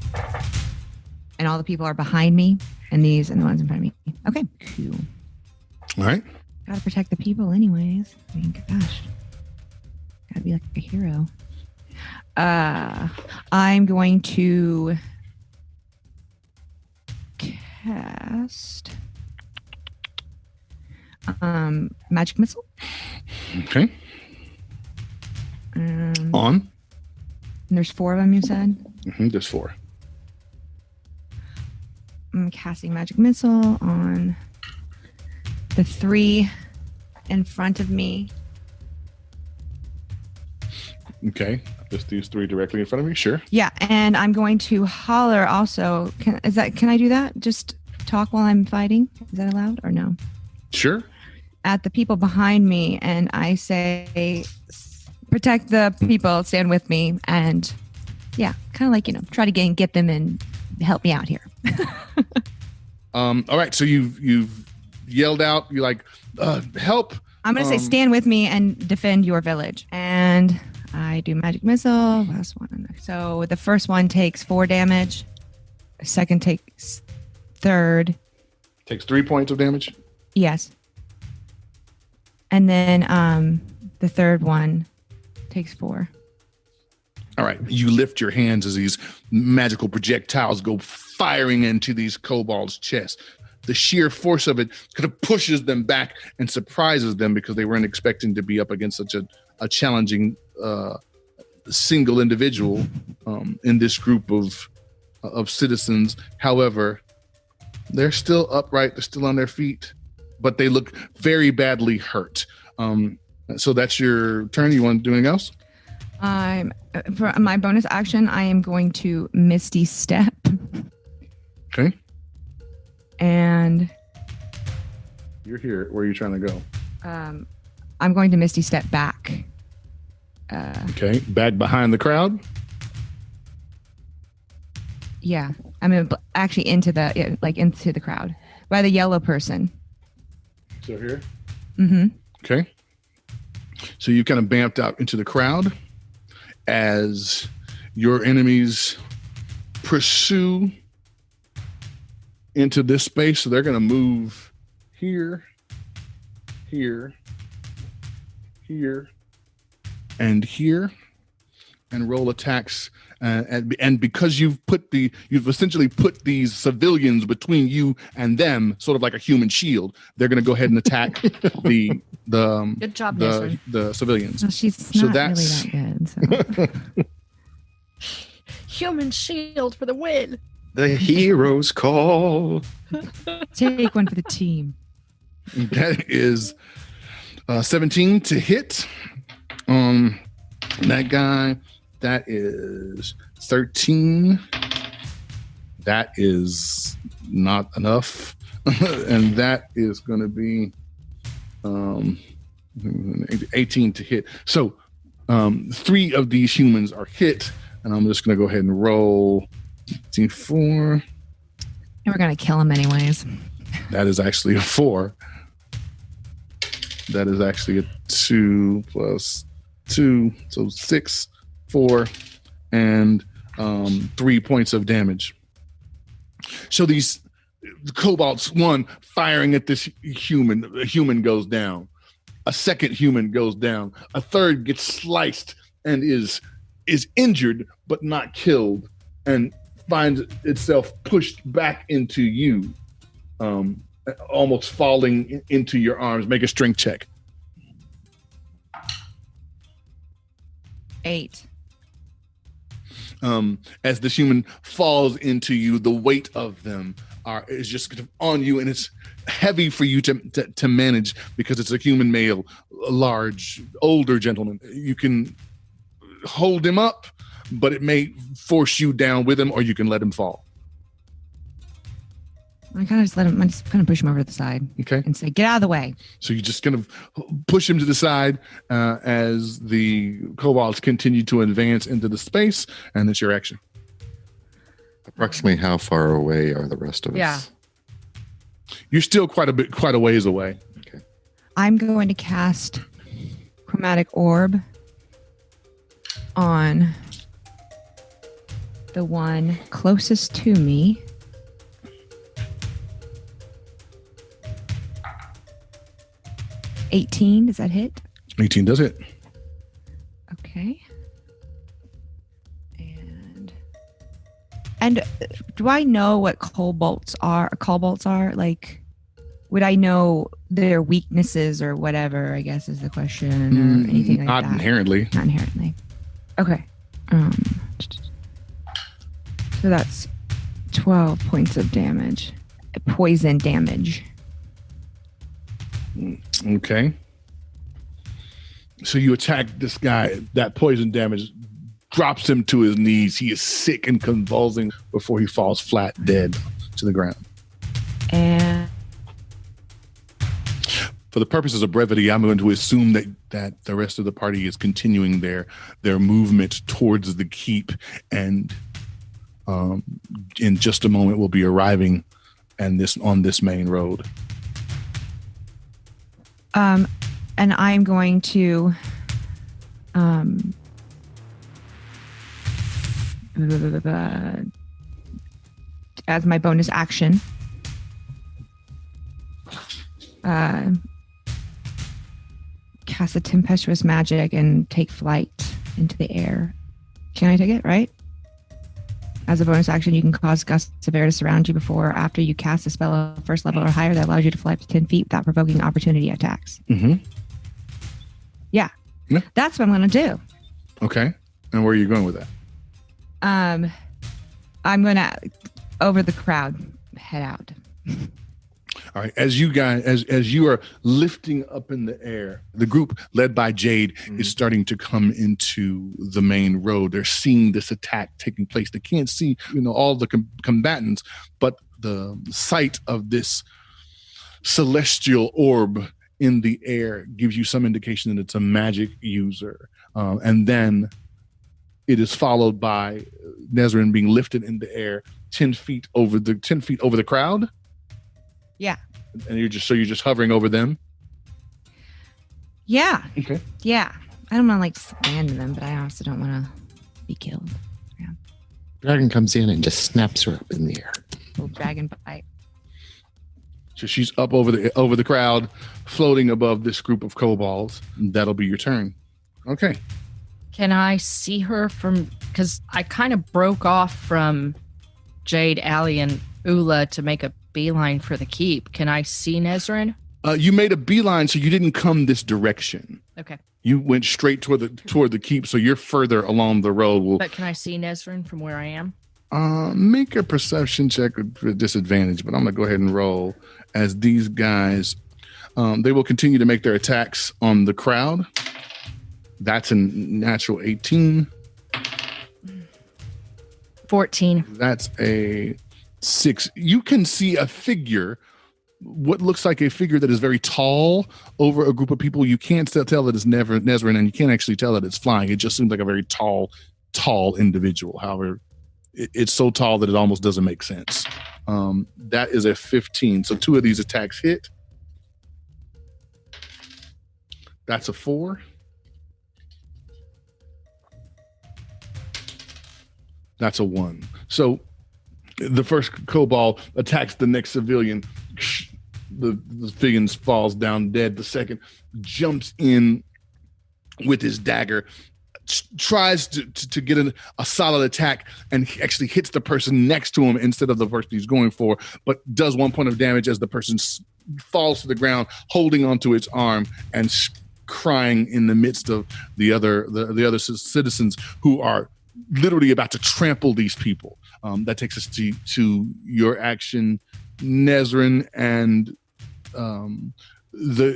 And all the people are behind me, and these and the ones in front of me. Okay, cool. All right. Gotta protect the people anyways. I mean, gosh. Gotta be like a hero. I'm going to cast magic missile. Okay. On. And there's 4 of them, you said? There's 4. I'm casting magic missile on the 3 in front of me. Okay. Just these 3 directly in front of me. Sure. Yeah, and I'm going to holler also. Can I do that? Just talk while I'm fighting? Is that allowed or no? Sure. At the people behind me, and I say, protect the people, stand with me, and yeah, kind of like, try to get them and help me out here. All right. So you've yelled out. You're like, help. I'm going to say, stand with me and defend your village. And I do magic missile. Last one. So the first one takes 4 damage. The second takes 3rd. Takes 3 points of damage. Yes. And then the 3rd one takes 4. All right. You lift your hands as these magical projectiles go firing into these kobolds' chests. The sheer force of it kind of pushes them back and surprises them because they weren't expecting to be up against such a challenging single individual in this group of citizens. However, they're still upright. They're still on their feet, but they look very badly hurt. So that's your turn. You want to do anything else? For my bonus action, I am going to Misty Step. Okay. And You're here. Where are you trying to go? I'm going to Misty Step back. Okay. Back behind the crowd. Yeah, I'm actually into the crowd by the yellow person. So here. Mm-hmm. Okay. So you kind of bamped out into the crowd as your enemies pursue into this space. So they're going to move here, here, here, and here, and roll attacks. And because you've essentially put these civilians between you and them, sort of like a human shield, they're going to go ahead and attack the Good job, Nesrin. the civilians. Well, she's So not that's- really that good. So. Human shield for the win. The hero's call. Take one for the team. That is 17 to hit. That guy. That is 13. That is not enough. And that is going to be 18 to hit. So 3 of these humans are hit. And I'm just going to go ahead and roll D4. And we're going to kill him anyways. That is actually a 4. That is actually a 2 plus 2. So 6. 4 and 3 points of damage. So these kobolds, one firing at this human, a human goes down. A second human goes down. A third gets sliced and is injured but not killed, and finds itself pushed back into you, almost falling into your arms. Make a strength check. 8. As this human falls into you, the weight of them is just kind of on you, and it's heavy for you to manage because it's a human male, a large, older gentleman. You can hold him up, but it may force you down with him, or you can let him fall. I kind of just I just kind of push him over to the side. Okay. And say, get out of the way. So you just kind of push him to the side as the kobolds continue to advance into the space, and it's your action. Approximately how far away are the rest of us? Yeah. You're still quite a ways away. Okay. I'm going to cast Chromatic Orb on the one closest to me. 18, does that hit? 18 does it. Okay. And do I know what kobolds are? Like, would I know their weaknesses or whatever, I guess is the question, or anything like Not that? inherently. Not inherently. Okay. So that's 12 points of damage. Poison damage. Okay. So you attack this guy. That poison damage drops him to his knees. He is sick and convulsing before he falls flat dead to the ground. And For the purposes of brevity, I'm going to assume that the rest of the party is continuing their movement towards the keep, and in just a moment we'll be arriving on this main road. and I'm going to as my bonus action cast a tempestuous magic and take flight into the air. Can I take it, right? As a bonus action, you can cause gusts of air to surround you before or after you cast a spell of first level or higher that allows you to fly up to 10 feet without provoking opportunity attacks. Mm-hmm. Yeah. That's what I'm going to do. Okay. And where are you going with that? I'm going to, over the crowd, head out. All right, as you guys, as you are lifting up in the air, the group led by Jaide is starting to come into the main road. They're seeing this attack taking place. They can't see, all the combatants, but the sight of this celestial orb in the air gives you some indication that it's a magic user. And then it is followed by Nesrin being lifted in the air 10 feet over the crowd. Yeah. And you're just hovering over them. Yeah. Okay. Yeah. I don't want to stand in them, but I also don't want to be killed. Yeah. Dragon comes in and just snaps her up in the air. Little dragon bite. So she's up over the crowd, floating above this group of kobolds. That'll be your turn. Okay. Can I see her because I kind of broke off from Jaide, Allie, and Eula to make a beeline for the keep. Can I see Nesrin? You made a beeline, so you didn't come this direction. Okay. You went straight toward the keep, so you're further along the road. But can I see Nesrin from where I am? Make a perception check with disadvantage, but I'm gonna go ahead and roll as these guys. They will continue to make their attacks on the crowd. That's a natural 18. 14. That's a 6. You can see a figure, what looks like a figure that is very tall over a group of people. You can't tell that it's Nesrin, and you can't actually tell that it's flying. It just seems like a very tall individual. However, it's so tall that it almost doesn't make sense. That is a 15. So 2 of these attacks hit. That's a 4. That's a 1. So the first kobold attacks the next civilian. The civilian falls down dead. The second jumps in with his dagger, tries to get a solid attack, and actually hits the person next to him instead of the person he's going for, but does 1 point of damage as the person falls to the ground, holding onto its arm and crying in the midst of the other citizens who are literally about to trample these people. That takes us to your action, Nesrin, and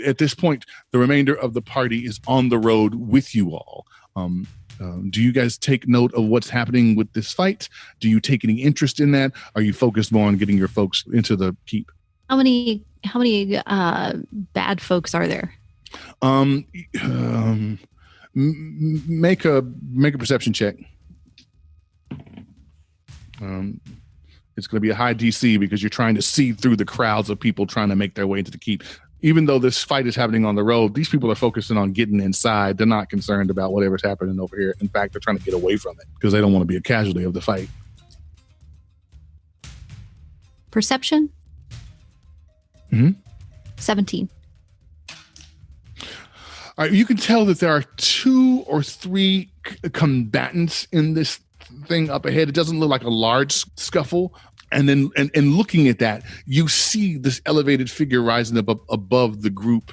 at this point, the remainder of the party is on the road with you all. Do you guys take note of what's happening with this fight? Do you take any interest in that? Are you focused more on getting your folks into the keep? How many bad folks are there? Make a perception check. It's going to be a high DC because you're trying to see through the crowds of people trying to make their way into the keep. Even though this fight is happening on the road, these people are focusing on getting inside. They're not concerned about whatever's happening over here. In fact, they're trying to get away from it because they don't want to be a casualty of the fight. Perception? 17. All right, you can tell that there are 2 or 3 combatants in this thing up ahead. It doesn't look like a large scuffle. And then, and looking at that, you see this elevated figure rising above the group,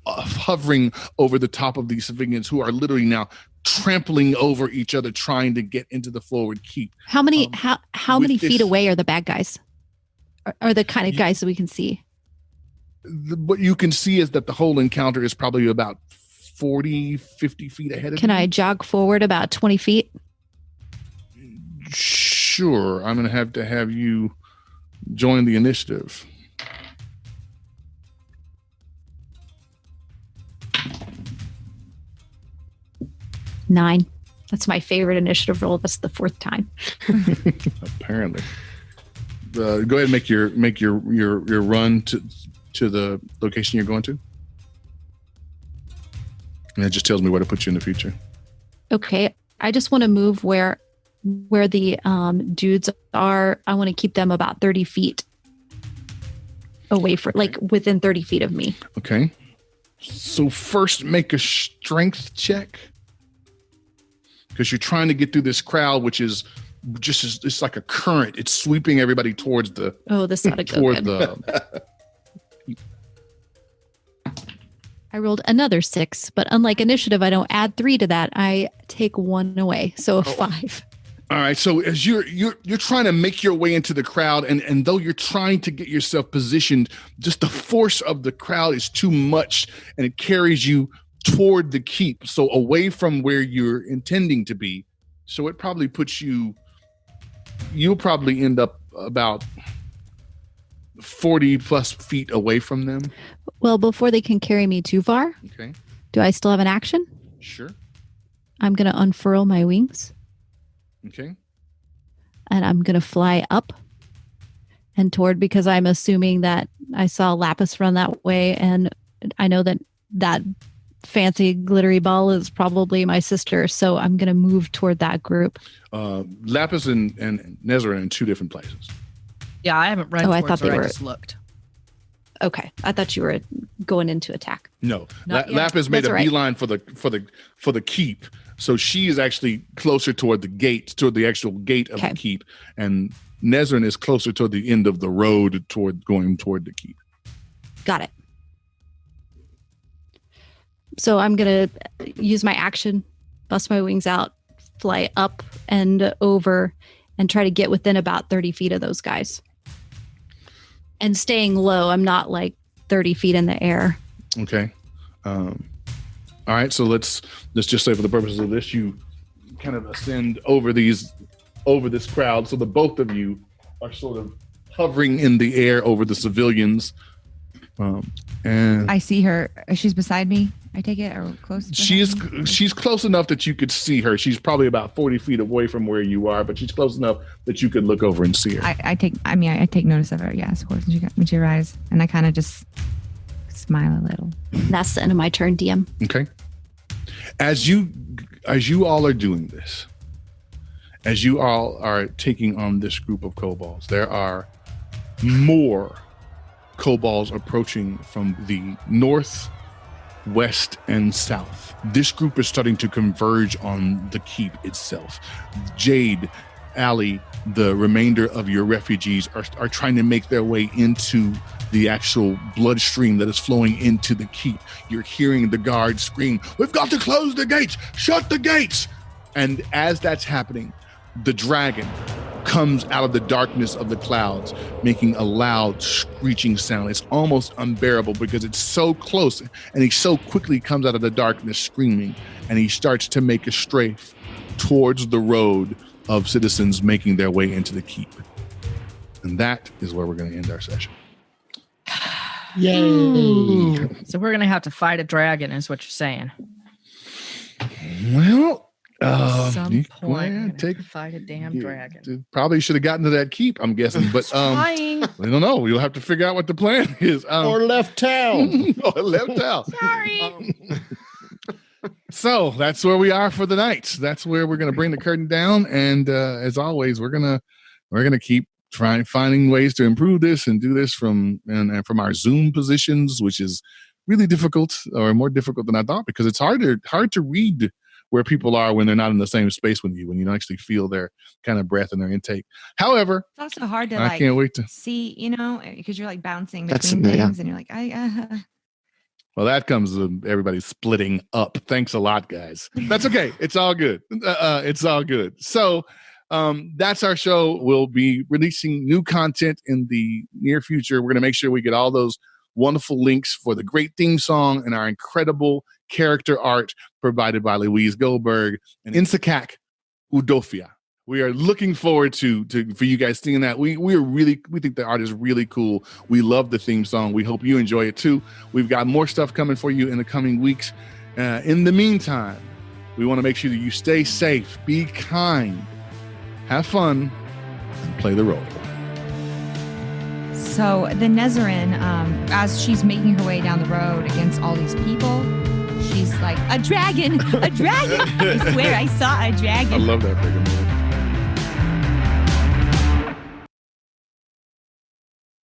hovering over the top of these civilians who are literally now trampling over each other, trying to get into the forward keep. How many feet away are the bad guys? Are the kind of guys that we can see? What you can see is that the whole encounter is probably about 40, 50 feet ahead of you. Can I jog forward about 20 feet? Sure. I'm going to have you join the initiative. Nine. That's my favorite initiative roll. That's the 4th time. Apparently. Go ahead and make your run to the location you're going to. And it just tells me where to put you in the future. Okay. I just want to move where the dudes are. I want to keep them about 30 feet away from, like within 30 feet of me. Okay. So first make a strength check. Because you're trying to get through this crowd, which is just it's like a current. It's sweeping everybody towards the. Oh, this ought to go toward good. the. I rolled another 6, but unlike initiative, I don't add 3 to that. I take 1 away, so a 5. All right. So as you're trying to make your way into the crowd, and though you're trying to get yourself positioned, just the force of the crowd is too much, and it carries you toward the keep, so away from where you're intending to be. So it probably puts you'll probably end up about 40 plus feet away from them. Well, before they can carry me too far, Okay. do I still have an action? Sure. I'm going to unfurl my wings Okay. and I'm going to fly up and toward, because I'm assuming that I saw Lapis run that way, and I know that fancy glittery ball is probably my sister, so I'm going to move toward that group. Lapis and Nesrin are in two different places. Yeah, I haven't run I towards thought they her. were- I just looked. Okay, I thought you were going into attack. No, Not yet. Lapis made That's a all right. beeline for the keep, so she is actually closer toward the gate, toward the actual gate of Okay. the keep, and Nesrin is closer toward the end of the road going toward the keep. Got it. So I'm going to use my action, bust my wings out, fly up and over, and try to get within about 30 feet of those guys. And staying low, I'm not like 30 feet in the air. Okay. All right. So let's just say, for the purposes of this, you kind of ascend over this crowd, so the both of you are sort of hovering in the air over the civilians. And I see her. She's beside me. I take it, or close. she's close enough that you could see her. She's probably about 40 feet away from where you are, but she's close enough that you could look over and see her. I take notice of her. Yes, of course. When she arrives, and I kind of just smile a little. That's the end of my turn, DM. Okay. As you all are doing this, as you all are taking on this group of kobolds, there are more kobolds approaching from the north, west, and south. This group is starting to converge on the keep itself. Jaide, Allie, the remainder of your refugees are trying to make their way into the actual bloodstream that is flowing into the keep. You're hearing the guards scream, "We've got to close the gates! Shut the gates!" And as that's happening, the dragon comes out of the darkness of the clouds, making a loud screeching sound. It's almost unbearable because it's so close, and he so quickly comes out of the darkness screaming, and he starts to make a strafe towards the road of citizens making their way into the keep. And that is where we're going to end our session. Yay! So we're gonna have to fight a dragon, is what you're saying. Well, At some you- point, we're well, gonna take have to fight a damn you- dragon. Probably should have gotten to that keep, I'm guessing, but Trying. I don't know. We'll have to figure out what the plan is. Or left town. or left out. Sorry. So that's where we are for the night. That's where we're going to bring the curtain down, and as always, we're gonna keep finding ways to improve this and do this from our Zoom positions, which is really difficult, or more difficult than I thought, because it's hard to read where people are when they're not in the same space with you, when you don't actually feel their kind of breath and their intake. However, It's also hard to I can't wait to. see, because you're like bouncing That's- between yeah. things, and you're like, Well, that comes with everybody splitting up. Thanks a lot, guys. That's okay. It's all good. It's all good. So that's our show. We'll be releasing new content in the near future. We're going to make sure we get all those wonderful links for the great theme song and our incredible character art provided by Louise Goldberg and Insakak Udofia. We are looking forward to for you guys seeing that. We think the art is really cool. We love the theme song. We hope you enjoy it too. We've got more stuff coming for you in the coming weeks. In the meantime, we want to make sure that you stay safe, be kind, have fun, and play the role. So the Nesrin, as she's making her way down the road against all these people, she's like, a dragon, a dragon. I swear I saw a dragon. I love that freaking movie.